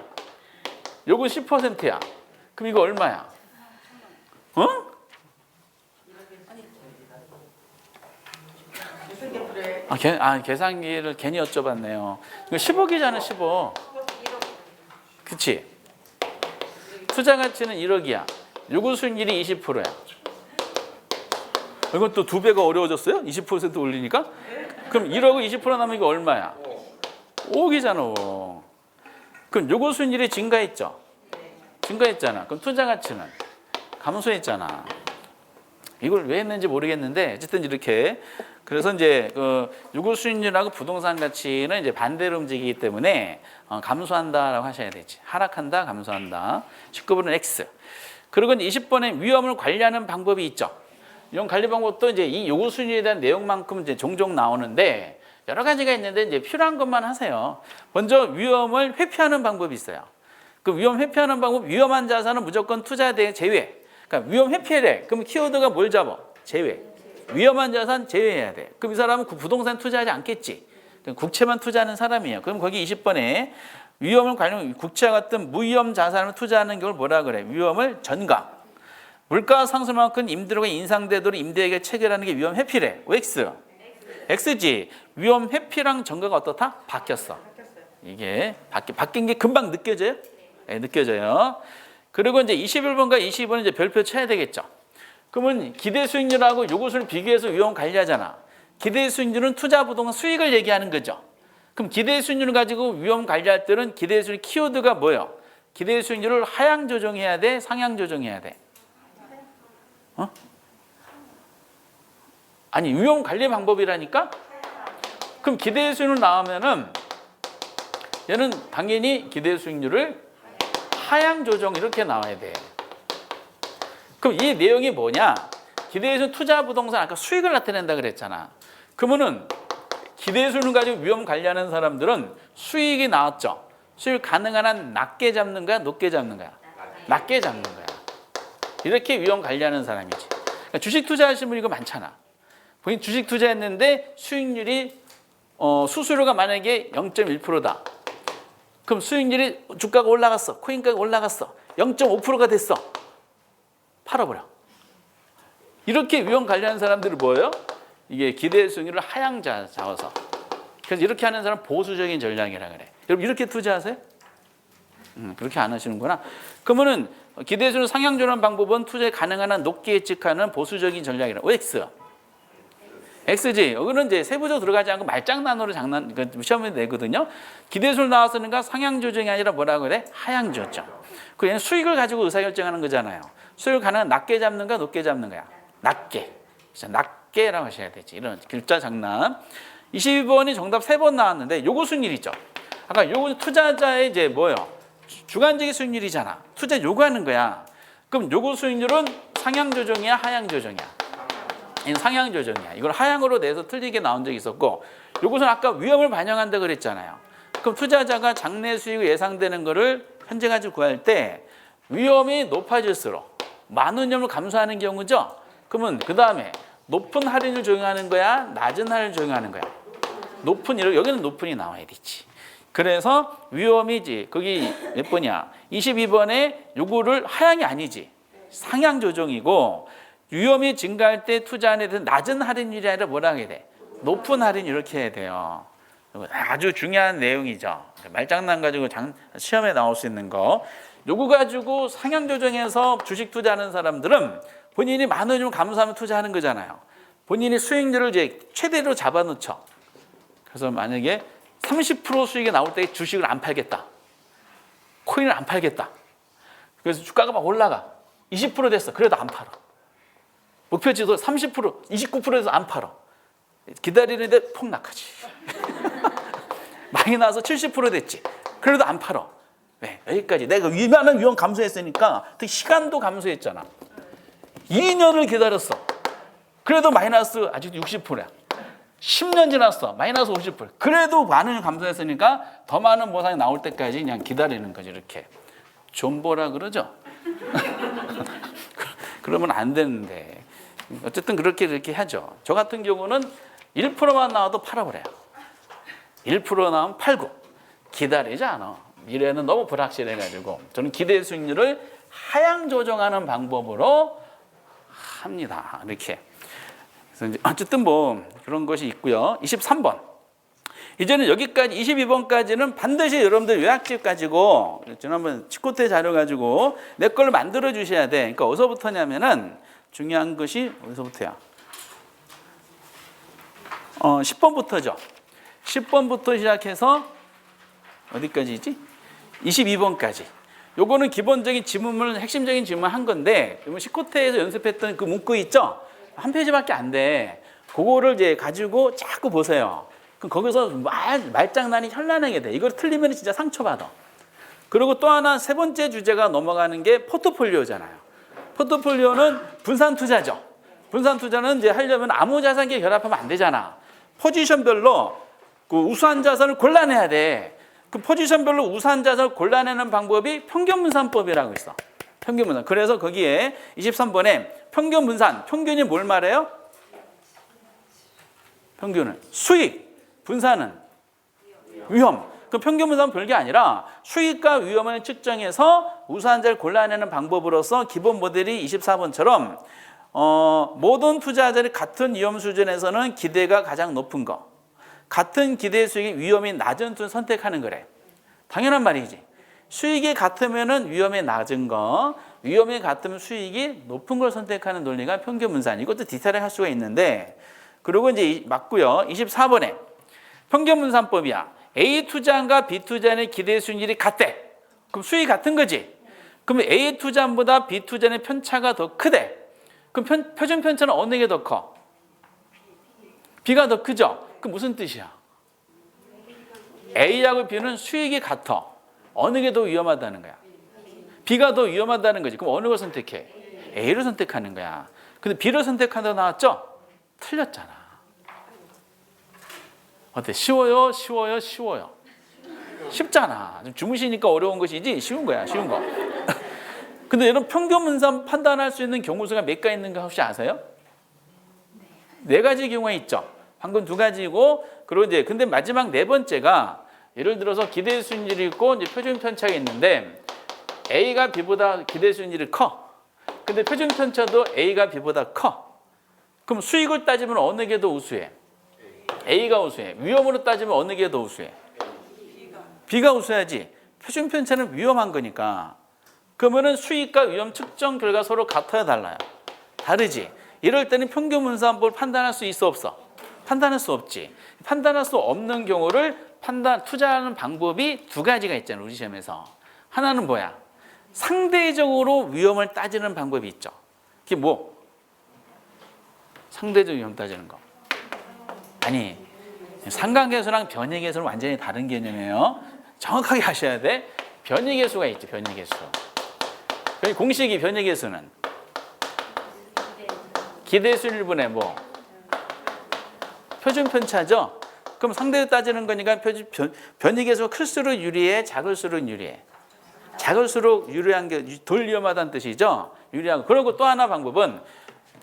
요거 10%야. 그럼 이거 얼마야? 계산기를 괜히 여쭤봤네요. 이거 10억이잖아, 10억. 그치? 투자 가치는 1억이야. 요구 수익률이 20%야. 이건 또 2배가 어려워졌어요? 20% 올리니까? 그럼 1억을 20% 남으면 이거 얼마야? 5억이잖아, 5억. 그럼 요구 수익률이 증가했죠? 증가했잖아. 그럼 투자 가치는 감소했잖아. 이걸 왜 했는지 모르겠는데 어쨌든 이렇게 그래서 이제 요구 수익률하고 부동산 가치는 이제 반대로 움직이기 때문에 감소한다라고 하셔야 되지. 하락한다, 감소한다. 19번은 X. 그리고 20번에 위험을 관리하는 방법이 있죠. 이런 관리 방법도 이제 이 요구 수익률에 대한 내용만큼 이제 종종 나오는데 여러 가지가 있는데 이제 필요한 것만 하세요. 먼저 위험을 회피하는 방법이 있어요. 그 위험 회피하는 방법, 위험한 자산은 무조건 투자 대 제외. 그러니까 위험 회피해. 그럼 키워드가 뭘 잡아? 제외. 위험한 자산 제외해야 돼. 그럼 이 사람은 부동산 투자하지 않겠지. 국채만 투자하는 사람이에요. 그럼 거기 20번에 위험을 관련 국채와 같은 무위험 자산을 투자하는 경우를 뭐라 그래? 위험을 전가. 물가 상승만큼 임대료가 인상되도록 임대에게 체결하는 게 위험 회피래. X. X지. 위험 회피랑 전가가 어떻다? 바뀌었어. 이게 바뀐 게 금방 느껴져요? 네, 느껴져요. 그리고 이제 21번과 22번은 이제 별표 쳐야 되겠죠. 그러면 기대 수익률하고 요것을 비교해서 위험 관리하잖아. 기대 수익률은 투자 부동산 수익을 얘기하는 거죠. 그럼 기대 수익률을 가지고 위험 관리할 때는 기대 수익 키워드가 뭐예요? 기대 수익률을 하향 조정해야 돼? 상향 조정해야 돼? 아니, 위험 관리 방법이라니까? 그럼 기대 수익률 나오면은 얘는 당연히 기대 수익률을 하향 조정 이렇게 나와야 돼. 그럼 이 내용이 뭐냐? 기대 수익 투자 부동산 아까 수익을 나타낸다 그랬잖아. 그러면은 기대 수익을 가지고 위험 관리하는 사람들은 수익이 나왔죠. 수익 가능한 한 낮게 잡는 거야, 높게 잡는 거야? 낮게 잡는 거야. 이렇게 위험 관리하는 사람이지. 그러니까 주식 투자하시는 분 이거 많잖아. 본인 주식 투자했는데 수익률이 수수료가 만약에 0.1%다. 그럼 수익률이 주가가 올라갔어. 코인가가 올라갔어. 0.5%가 됐어. 팔아버려. 이렇게 위험 관리하는 사람들이 뭐예요? 이게 기대 수익률을 하향 잡아서. 그래서 이렇게 하는 사람 보수적인 전략이라 그래. 여러분 이렇게 투자하세요? 그렇게 안 하시는구나. 그러면은 기대 수익률 상향 조정 방법은 투자에 가능한 한 높게 예측하는 보수적인 전략이라. X. X지. 여기는 이제 세부적으로 들어가지 않고 말장난으로 시험에 내거든요. 기대수를 나왔으니까 상향 조정이 아니라 뭐라고 그래? 하향 조정. 그 얘는 수익을 가지고 의사결정하는 거잖아요. 수익을 가능한 낮게 잡는 거야, 높게 잡는 거야? 낮게. 낮게라고 하셔야 되지. 이런 글자 장난. 22번이 정답 3번 나왔는데 요거 수익률이죠. 아까 요거 투자자의 이제 뭐예요? 주관적인 수익률이잖아. 투자 요구하는 거야. 그럼 요거 수익률은 상향 조정이야, 하향 조정이야? 이건 상향 조정이야. 이걸 하향으로 내서 틀리게 나온 적이 있었고, 이것은 아까 위험을 반영한다 그랬잖아요. 그럼 투자자가 장래 수익이 예상되는 거를 현재 가지고 구할 때 위험이 높아질수록 많은 위험을 감수하는 경우죠. 그러면 그 다음에 높은 할인을 적용하는 거야, 낮은 할인을 적용하는 거야? 높은, 여기는 높은이 나와야 되지. 그래서 위험이지. 거기 몇 번이야? 22번에 요거를 하향이 아니지. 상향 조정이고, 위험이 증가할 때 투자하는 데는 낮은 할인율이 아니라 뭐라 하게 돼? 높은 할인 이렇게 해야 돼요. 아주 중요한 내용이죠. 말장난 가지고 시험에 나올 수 있는 거. 요거 가지고 상향 조정해서 주식 투자하는 사람들은 본인이 많은 좀 감수하면 투자하는 거잖아요. 본인이 수익률을 이제 최대로 잡아놓죠. 그래서 만약에 30% 수익이 나올 때 주식을 안 팔겠다. 코인을 안 팔겠다. 그래서 주가가 막 올라가. 20% 됐어. 그래도 안 팔아. 목표치도 30%, 29%에서 안 팔아. 기다리는데 폭락하지. 많이 나와서 70% 됐지. 그래도 안 팔아. 왜? 여기까지. 내가 이만한 위험 감소했으니까 특히 시간도 감소했잖아. 2년을 기다렸어. 그래도 마이너스 아직도 60%야. 10년 지났어. 마이너스 50%. 그래도 많은 감소했으니까 더 많은 보상이 나올 때까지 그냥 기다리는 거지. 이렇게. 존버라 그러죠. 그러면 안 되는데. 어쨌든 그렇게 하죠. 저 같은 경우는 1%만 나와도 팔아버려요. 1% 나오면 팔고 기다리지 않아. 미래는 너무 불확실해가지고 저는 기대 수익률을 하향 조정하는 방법으로 합니다. 이렇게. 그래서 이제 어쨌든 뭐 그런 것이 있고요. 23번. 이제는 여기까지 22번까지는 반드시 여러분들 요약집 가지고 지난번 치코테 자료 가지고 내 걸로 만들어 주셔야 돼. 그러니까 어디서부터냐면은 중요한 것이 어디서부터야? 10번부터죠. 10번부터 시작해서 어디까지지? 22번까지. 요거는 기본적인 지문을 핵심적인 지문을 한 건데 시코테에서 연습했던 그 문구 있죠? 한 페이지밖에 안 돼. 그거를 이제 가지고 자꾸 보세요. 그럼 거기서 말장난이 현란하게 돼. 이걸 틀리면 진짜 상처받아. 그리고 또 하나 세 번째 주제가 넘어가는 게 포트폴리오잖아요. 포트폴리오는 분산 투자죠. 분산 투자는 이제 하려면 아무 자산계 결합하면 안 되잖아. 포지션별로 그 우수한 자산을 골라내야 돼. 그 포지션별로 우수한 자산을 골라내는 방법이 평균분산법이라고 있어. 평균분산. 그래서 거기에 23번에 평균분산. 평균이 뭘 말해요? 평균은 수익. 분산은 위험. 그럼 평균 분산은 별게 아니라 수익과 위험을 측정해서 우수한 자를 골라내는 방법으로서 기본 모델이 24번처럼 모든 투자자들이 같은 위험 수준에서는 기대가 가장 높은 거, 같은 기대 수익이 위험이 낮은 툴을 선택하는 거래. 당연한 말이지. 수익이 같으면 위험이 낮은 거, 위험이 같으면 수익이 높은 걸 선택하는 논리가 평균 분산. 이것도 디테일하게 할 수가 있는데, 그리고 이제 맞고요. 24번에 평균 분산법이야. A 투자안과 B 투자안의 기대 수익률이 같대. 그럼 수익이 같은 거지. 그러면 A 투자안보다 B 투자안의 편차가 더 크대. 그럼 표준 편차는 어느 게 더 커? B가 더 크죠? 그 무슨 뜻이야? A하고 B는 수익이 같아. 어느 게 더 위험하다는 거야? B가 더 위험하다는 거지. 그럼 어느 걸 선택해? A를 선택하는 거야. 근데 B를 선택한다고 나왔죠? 틀렸잖아. 어때? 쉬워요? 쉬워요? 쉬워요? 쉽잖아. 좀 주무시니까 어려운 것이지 쉬운 거야. 쉬운 거. 근데 여러분 평균 분산 판단할 수 있는 경우수가 몇 가지 있는가 혹시 아세요? 4가지 경우가 있죠. 방금 2가지고, 그리고 이제 근데 마지막 4번째가 예를 들어서 기대 수익률이 있고 이제 표준 편차가 있는데 A가 B보다 기대 수익률이 커. 근데 표준 편차도 A가 B보다 커. 그럼 수익을 따지면 어느 게 더 우수해? A가 우수해. 위험으로 따지면 어느 게 더 우수해? B가 우수해야지. 표준 편차는 위험한 거니까. 그러면은 수익과 위험 측정 결과 서로 같아야 달라요. 다르지. 이럴 때는 평균 분산법을 판단할 수 있어 없어? 판단할 수 없지. 판단할 수 없는 경우를 투자하는 방법이 2가지가 있잖아요. 우리 시험에서. 하나는 뭐야? 상대적으로 위험을 따지는 방법이 있죠. 그게 뭐? 상대적 위험 따지는 거. 아니, 상관계수랑 변이계수는 완전히 다른 개념이에요. 정확하게 하셔야 돼. 변이계수가 있지, 변이계수. 공식이 변이계수는 기대수율 분의 뭐? 표준 편차죠. 그럼 상대로 따지는 거니까 변이계수가 클수록 유리해, 작을수록 유리해. 작을수록 유리한 게 덜 위험하다는 뜻이죠. 유리하고. 그리고 또 하나 방법은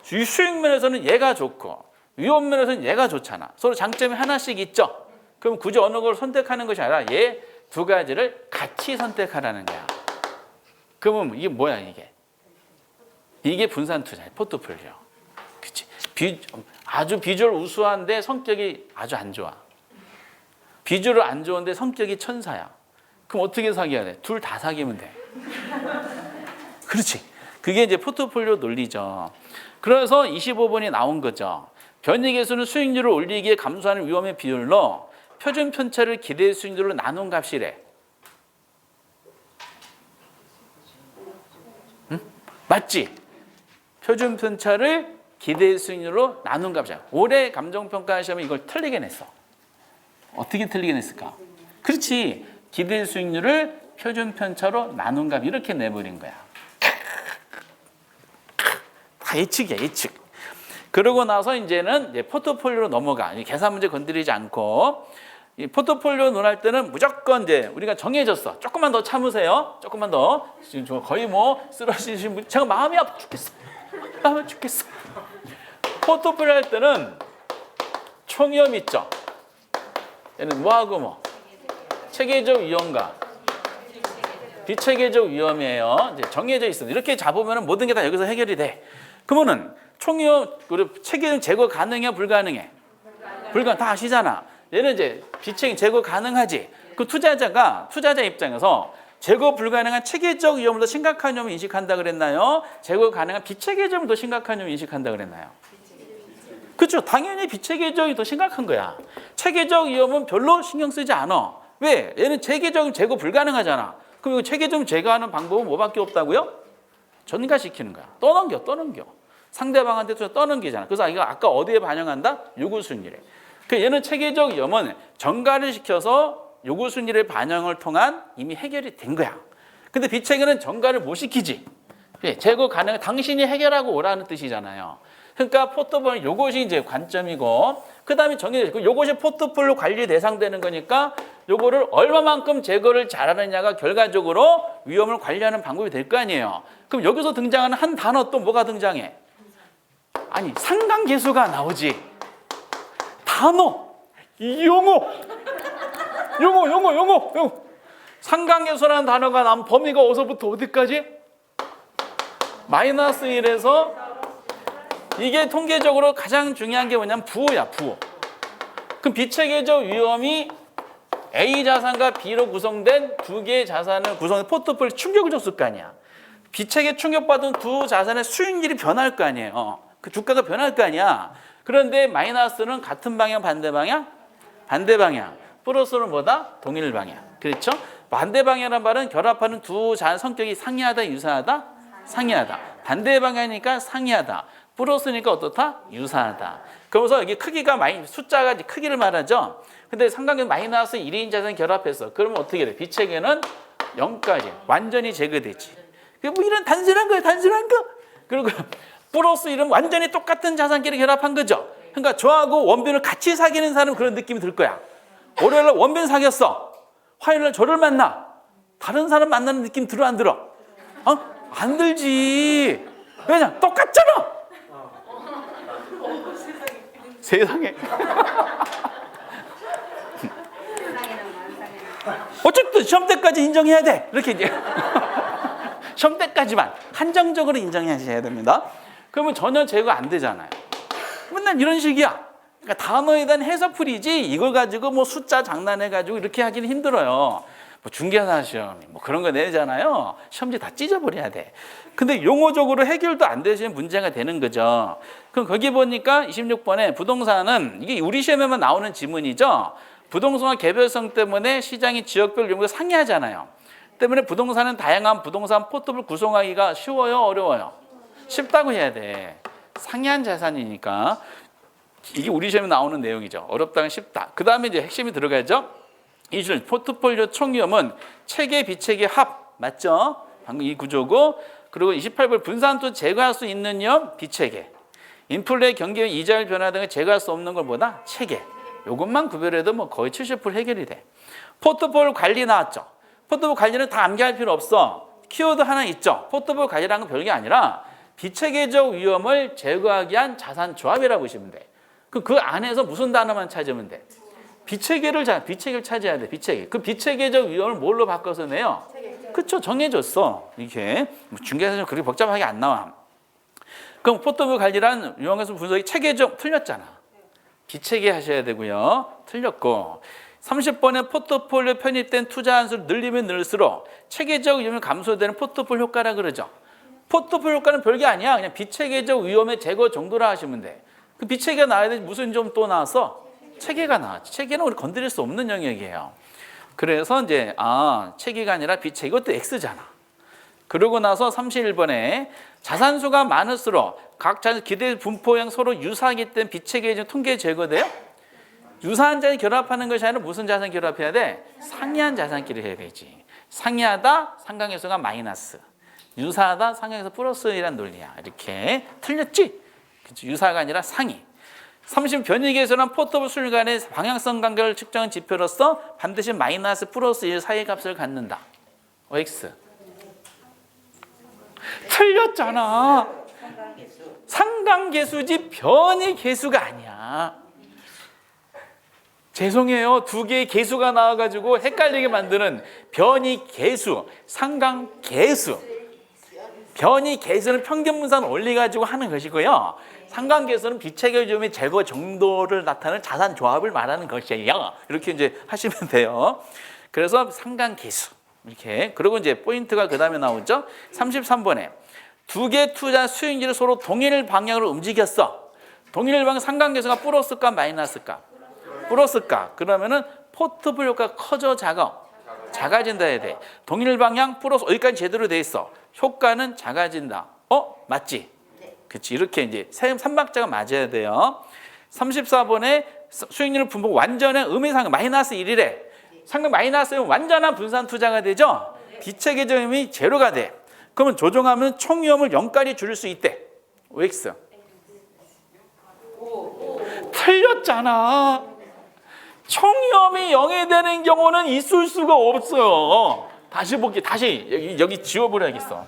수익면에서는 얘가 좋고 위험면에서는 얘가 좋잖아. 서로 장점이 하나씩 있죠. 그럼 굳이 어느 걸 선택하는 것이 아니라 얘 2가지를 같이 선택하라는 거야. 그러면 이게 뭐야 이게? 이게 분산 투자야. 포트폴리오. 그치? 아주 비주얼 우수한데 성격이 아주 안 좋아. 비주얼 안 좋은데 성격이 천사야. 그럼 어떻게 사귀어야 돼? 둘 다 사귀면 돼. 그렇지. 그게 이제 포트폴리오 논리죠. 그래서 25번이 나온 거죠. 변이계수는 수익률을 올리기에 감소하는 위험의 비율로 표준 편차를 기대 수익률로 나눈 값이래. 응? 맞지? 표준 편차를 기대 수익률로 나눈 값이야. 올해 감정평가 시험에 이걸 틀리게 냈어. 어떻게 틀리게 냈을까? 그렇지. 기대 수익률을 표준 편차로 나눈 값 이렇게 내버린 거야. 다 예측이야, 예측. 그러고 나서 이제는 포트폴리오로 넘어가. 계산 문제 건드리지 않고. 이 포트폴리오 논할 때는 무조건 이제 우리가 정해졌어. 조금만 더 참으세요. 조금만 더. 지금 저 거의 뭐 쓰러지신 분, 제가 마음이 아파 죽겠어. 마음이 죽겠어. 포트폴리오 할 때는 총위험 있죠. 얘는 뭐하고 뭐? 체계적 위험과 비체계적 위험이에요. 이제 정해져 있어. 이렇게 잡으면 모든 게 다 여기서 해결이 돼. 그러면은 총위험, 그리고 체계적 제거 가능해, 불가능해? 불가능. 다 아시잖아. 얘는 이제 비체계 제거 가능하지. 그 투자자 입장에서 제거 불가능한 체계적 위험을 더 심각한 위험을 인식한다 그랬나요? 제거 가능한 비체계적 위험을 더 심각한 위험을 인식한다 그랬나요? 그렇죠. 당연히 비체계적이 더 심각한 거야. 체계적 위험은 별로 신경 쓰지 않아. 왜? 얘는 체계적인 제거 불가능하잖아. 그럼 이거 체계적 제거하는 방법은 뭐밖에 없다고요? 전가시키는 거야. 떠넘겨. 상대방한테 떠넘기잖아. 그래서 이거 아까 어디에 반영한다? 요구순위래. 얘는 체계적 위험은 전가를 시켜서 요구순위의 반영을 통한 이미 해결이 된 거야. 근데 비체계는 전가를 못 시키지. 제거 가능, 당신이 해결하고 오라는 뜻이잖아요. 그러니까 포트폴리오 요것이 이제 관점이고, 그 다음에 정해져. 요것이 포트폴리오 관리 대상되는 거니까 요거를 얼마만큼 제거를 잘하느냐가 결과적으로 위험을 관리하는 방법이 될 거 아니에요. 그럼 여기서 등장하는 한 단어 또 뭐가 등장해? 아니, 상관계수가 나오지. 단어, 용어. 요거. 상관계수라는 단어가 나온 범위가 어디서부터 어디까지? 마이너스 1에서 이게 통계적으로 가장 중요한 게 뭐냐면 부호야, 부호. 그럼 비체계적 위험이 A 자산과 B로 구성된 두 개의 자산을 구성해 포트폴리오 충격을 줬을 거 아니야. 비체계 충격받은 두 자산의 수익률이 변할 거 아니에요. 그 주가가 변할 거 아니야. 그런데 마이너스는 같은 방향, 반대 방향? 반대 방향. 플러스는 뭐다? 동일 방향. 그렇죠? 반대 방향이라는 말은 결합하는 두 자산 성격이 상이하다, 유사하다? 상이하다. 반대 방향이니까 상이하다. 플러스니까 어떻다? 유사하다. 그러면서 이게 크기가 숫자가 크기를 말하죠. 근데 상관계 마이너스 1인 자산 결합해서 그러면 어떻게 돼? 비체계는 0까지 완전히 제거되지. 뭐 이런 단순한 거예요, 단순한 거. 그리고 플러스 1은 완전히 똑같은 자산끼리 결합한 거죠. 그러니까 저하고 원빈을 같이 사귀는 사람 그런 느낌이 들 거야. 월요일날 원빈 사귀었어. 화요일날 저를 만나. 다른 사람 만나는 느낌 들어, 안 들어? 안 들지. 왜냐? 똑같잖아. 세상에. 어쨌든 시험 때까지 인정해야 돼. 이렇게 이제 시험 때까지만 한정적으로 인정해야 됩니다. 그러면 전혀 제거 안 되잖아요. 맨날 이런 식이야. 그러니까 단어에 대한 해석풀이지 이걸 가지고 뭐 숫자 장난해가지고 이렇게 하기는 힘들어요. 뭐 중개사 시험 뭐 그런 거 내잖아요. 시험지 다 찢어버려야 돼. 근데 용어적으로 해결도 안 되시면 문제가 되는 거죠. 그럼 거기 보니까 26번에 부동산은 이게 우리 시험에만 나오는 지문이죠. 부동산과 개별성 때문에 시장이 지역별 용도가 상이하잖아요. 때문에 부동산은 다양한 부동산 포트폴리오 구성하기가 쉬워요, 어려워요? 쉽다고 해야 돼. 상이한 자산이니까 이게 우리 시험에 나오는 내용이죠. 어렵다는 쉽다. 그 다음에 이제 핵심이 들어가죠. 이줄 포트폴리오 총위험은 체계, 비체계, 합 맞죠? 방금 이 구조고 그리고 28번 분산도 제거할 수 있는 점 비체계. 인플레 경기 이자율 변화 등을 제거할 수 없는 걸 뭐다? 체계. 이것만 구별해도 뭐 거의 70% 해결이 돼. 포트폴리오 관리 나왔죠. 포트폴리오 관리는 다 암기할 필요 없어. 키워드 하나 있죠. 포트폴리오 관리라는 건 별게 아니라 비체계적 위험을 제거하기 위한 자산 조합이라고 보시면 돼. 그 안에서 무슨 단어만 찾으면 돼? 비체계를 찾아야 돼. 비체계. 그 비체계적 위험을 뭘로 바꿔서 내요? 그렇죠. 정해졌어. 이렇게 중개사는 그렇게 복잡하게 안 나와. 그럼 포트폴리오 관리란 유형에서 분석이 체계적 틀렸잖아. 비체계 하셔야 되고요. 틀렸고 30번에 포트폴리오 편입된 투자 한수를 늘리면 늘수록 체계적 위험이 감소되는 포트폴리오 효과라 그러죠. 포트폴리오 효과는 별게 아니야. 그냥 비체계적 위험의 제거 정도라 하시면 돼. 그 비체계가 나와야 되지 무슨 좀 또 나왔어? 체계가 나왔지. 체계는 우리 건드릴 수 없는 영역이에요. 그래서 이제 체계가 아니라 비체계. 이것도 X잖아. 그러고 나서 31번에 자산수가 많을수록 각 자산 기대 분포형 서로 유사하기 때문에 비체계적 통계 제거돼요? 유사한 자산 결합하는 것이 아니라 무슨 자산 결합해야 돼? 상이한 자산끼리 해야 되지. 상이하다 상관계수가 마이너스. 유사하다 상관계수 플러스이란 논리야. 이렇게 틀렸지? 그치? 유사가 아니라 상이. 30 변이계수는 포트폴리오 수익 간의 방향성 관계를 측정한 지표로서 반드시 마이너스 플러스 1 사이의 값을 갖는다. OX. 틀렸잖아. 상관계수지 변이계수가 아니야. 죄송해요. 두 개의 계수가 나와가지고 헷갈리게 만드는 변이계수, 상관계수. 변이계수는 평균분산 원리 가지고 하는 것이고요. 상관계수는 비체계 위험의 제거 정도를 나타내는 자산 조합을 말하는 것이에요. 이렇게 이제 하시면 돼요. 그래서 상관계수 이렇게. 그리고 이제 포인트가 그 다음에 나오죠. 33번에 두 개 투자 수익률을 서로 동일 방향으로 움직였어. 동일 방향 상관계수가 플러스일까 마이너스일까? 플러스일까? 그러면은 포트폴리오가 커져 작아진다 해야 돼. 동일 방향 플러스 여기까지 제대로 돼 있어. 효과는 작아진다. 맞지? 그렇지. 이렇게 이제 삼박자가 맞아야 돼요. 34번에 수익률 분포 완전한 의미상관 마이너스 1이래. 상관 마이너스면 완전한 분산 투자가 되죠. 비체계적 의미 제로가 돼. 그러면 조정하면 총위험을 0까지 줄일 수 있대. OX. 틀렸잖아. 총위험이 0이 되는 경우는 있을 수가 없어요. 다시 볼게. 다시 여기 지워버려야겠어.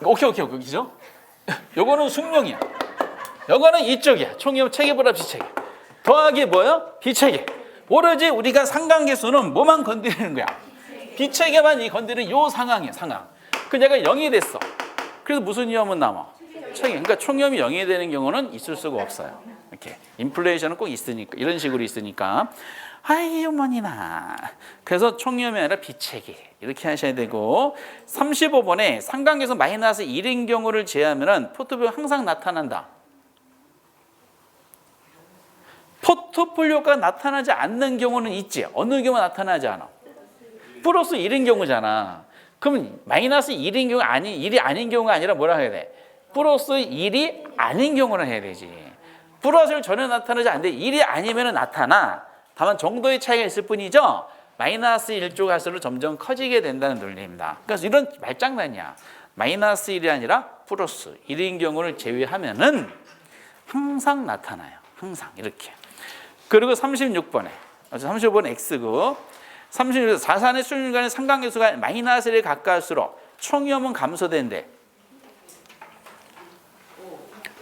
오케이. 그죠? 요거는 숙명이야. 요거는 이쪽이야. 총위험 체계보다 비체계. 더하기 뭐예요? 비체계. 오로지 우리가 상관계수는 뭐만 건드리는 거야? 비체계만 이 건드리는 요 상황이야, 상황. 그 얘가 0이 됐어. 그래서 무슨 위험은 남아? 그러니까 총위험이 0이 되는 경우는 있을 수가 없어요. 이렇게 인플레이션은 꼭 있으니까, 이런 식으로 있으니까. 아이 어머니나. 그래서 총위험이 아니라 비체계 이렇게 하셔야 되고, 35번에 상관계수 마이너스 1인 경우를 제외하면 포트폴리오 항상 나타난다. 포트폴리오가 나타나지 않는 경우는 있지. 어느 경우 나타나지 않아? 플러스 1인 경우잖아. 그럼 마이너스 1인 경우 아니 1이 아닌 경우가 아니라 뭐라 해야 돼? 플러스 1이 아닌 경우를 해야 되지. 플러스를 전혀 나타나지 않는데 1이 아니면 나타나. 다만 정도의 차이가 있을 뿐이죠. 마이너스 1쪽 갈수록 점점 커지게 된다는 논리입니다. 그래서 이런 말장난이야. 마이너스 1이 아니라 플러스 1인 경우를 제외하면은 항상 나타나요. 항상 이렇게. 그리고 36번에 35번 X고 36번 자산의 수익률 간의 상관계수가 마이너스 1에 가까울수록 총위험은 감소된대.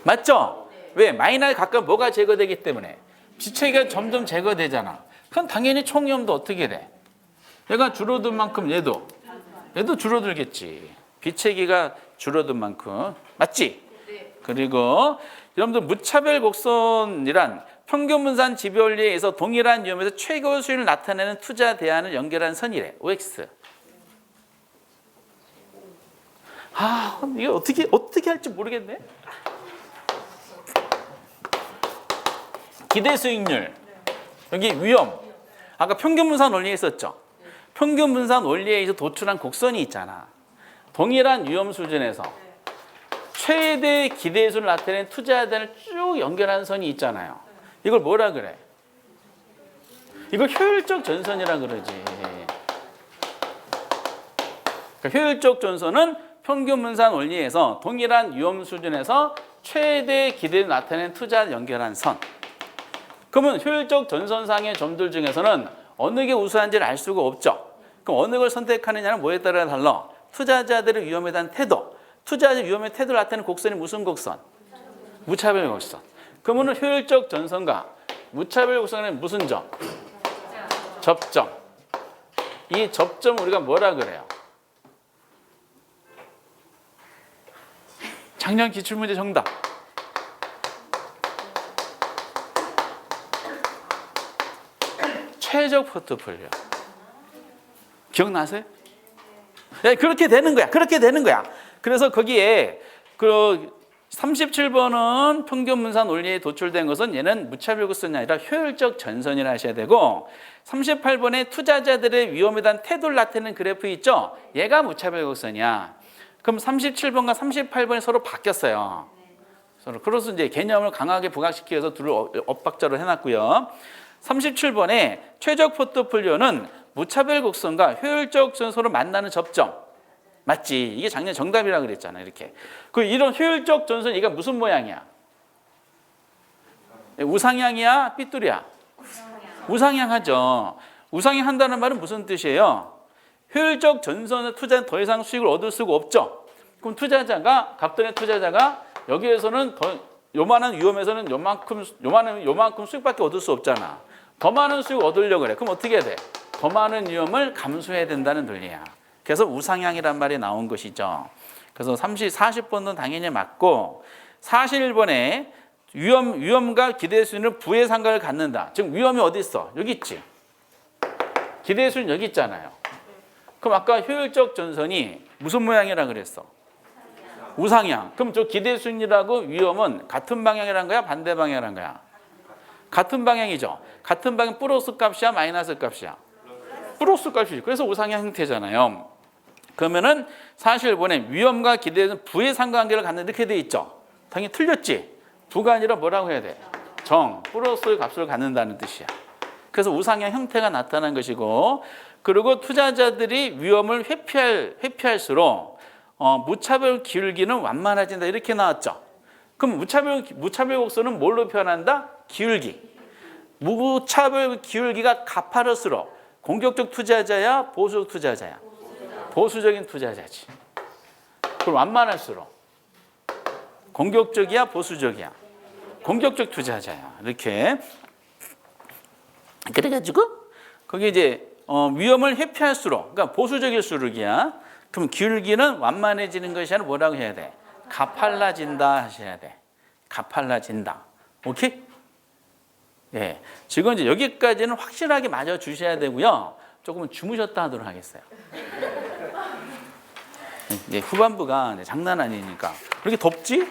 맞죠? 왜? 마이너스에 가까운 뭐가 제거되기 때문에 비체계가 점점 제거되잖아. 그럼 당연히 총위험도 어떻게 돼? 얘가 줄어든 만큼 얘도 줄어들겠지. 비체계가 줄어든 만큼. 맞지? 그리고 여러분들 무차별 곡선이란 평균 분산 지배원리에 의해서 동일한 위험에서 최고 수익을 나타내는 투자 대안을 연결한 선이래. OX. 아, 이거 어떻게 할지 모르겠네. 기대 수익률. 여기 위험. 아까 평균 분산 원리에 있었죠. 평균 분산 원리에 의해서 도출한 곡선이 있잖아. 동일한 위험 수준에서 최대 기대수를 나타내는 투자 대안을 쭉 연결하는 선이 있잖아요. 이걸 뭐라 그래? 이걸 효율적 전선이라 그러지. 그러니까 효율적 전선은 평균 분산 원리에서 동일한 위험 수준에서 최대 기대를 나타내는 투자를 연결한 선. 그러면 효율적 전선상의 점들 중에서는 어느 게 우수한지를 알 수가 없죠. 그럼 어느 걸 선택하느냐는 뭐에 따라 달라? 투자자들의 위험에 대한 태도. 투자자 위험의 태도를 나타내는 곡선이 무슨 곡선? 무차별 곡선. 그러면 효율적 전선과 무차별 곡선은 무슨 점? 접점. 이 접점 우리가 뭐라 그래요? 작년 기출문제 정답. 최적 포트폴리오. 기억나세요? 네, 그렇게 되는 거야. 그렇게 되는 거야. 그래서 거기에 그 37번은 평균 분산 원리에 도출된 것은 얘는 무차별 곡선이 아니라 효율적 전선이라 하셔야 되고, 38번에 투자자들의 위험에 대한 태도를 나타내는 그래프 있죠? 얘가 무차별 곡선이야. 그럼 37번과 38번이 서로 바뀌었어요. 그래서 이제 개념을 강하게 부각시키기 위해서 둘을 엇박자로 해놨고요. 37번에 최적 포트폴리오는 무차별 곡선과 효율적 전선으로 만나는 접점. 맞지? 이게 작년 정답이라 그랬잖아. 이렇게. 그 이런 효율적 전선 이가 무슨 모양이야? 우상향이야? 삐뚤이야? 우상향 하죠. 우상향 한다는 말은 무슨 뜻이에요? 효율적 전선의 투자는 더 이상 수익을 얻을 수가 없죠. 그럼 투자자가 갑돈의 투자자가 여기에서는 더 요만한 위험에서는 요만큼 수익밖에 얻을 수 없잖아. 더 많은 수익을 얻으려고 그래. 그럼 어떻게 해야 돼? 더 많은 위험을 감수해야 된다는 논리야. 그래서 우상향이란 말이 나온 것이죠. 그래서 40번도 당연히 맞고, 41번에 위험과 기대 수준은 부의 상관을 갖는다. 즉 위험이 어디 있어? 여기 있지. 기대 수준 여기 있잖아요. 그럼 아까 효율적 전선이 무슨 모양이라 그랬어? 우상향. 그럼 저 기대 수준이라고 위험은 같은 방향이란 거야? 반대 방향이란 거야? 같은 방향이죠. 같은 방향 플러스 값이야? 마이너스 값이야? 플러스 값이지. 그래서 우상향 형태잖아요. 그러면은 사실 보내 위험과 기대는 부의 상관관계를 갖는 이렇게 돼 있죠. 당연히 틀렸지. 부가 아니라 뭐라고 해야 돼? 정, 플러스의 값을 갖는다는 뜻이야. 그래서 우상향 형태가 나타난 것이고, 그리고 투자자들이 위험을 회피할수록 무차별 기울기는 완만해진다 이렇게 나왔죠. 그럼 무차별 곡선은 뭘로 표현한다? 기울기. 무차별 기울기가 가파를수록 공격적 투자자야, 보수적 투자자야? 보수적인 투자자지. 그럼 완만할수록 공격적이야, 보수적이야? 공격적 투자자야. 이렇게. 그래가지고 거기 이제 위험을 회피할수록, 그러니까 보수적일수록이야. 그럼 기울기는 완만해지는 것이 아니라 뭐라고 해야 돼? 가팔라진다 하셔야 돼. 가팔라진다. 오케이? 예. 지금 이제 여기까지는 확실하게 맞아 주셔야 되고요. 조금은 주무셨다 하도록 하겠어요. 이제 후반부가 이제 장난 아니니까. 그렇게 덥지?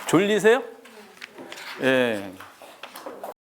졸리세요? 예.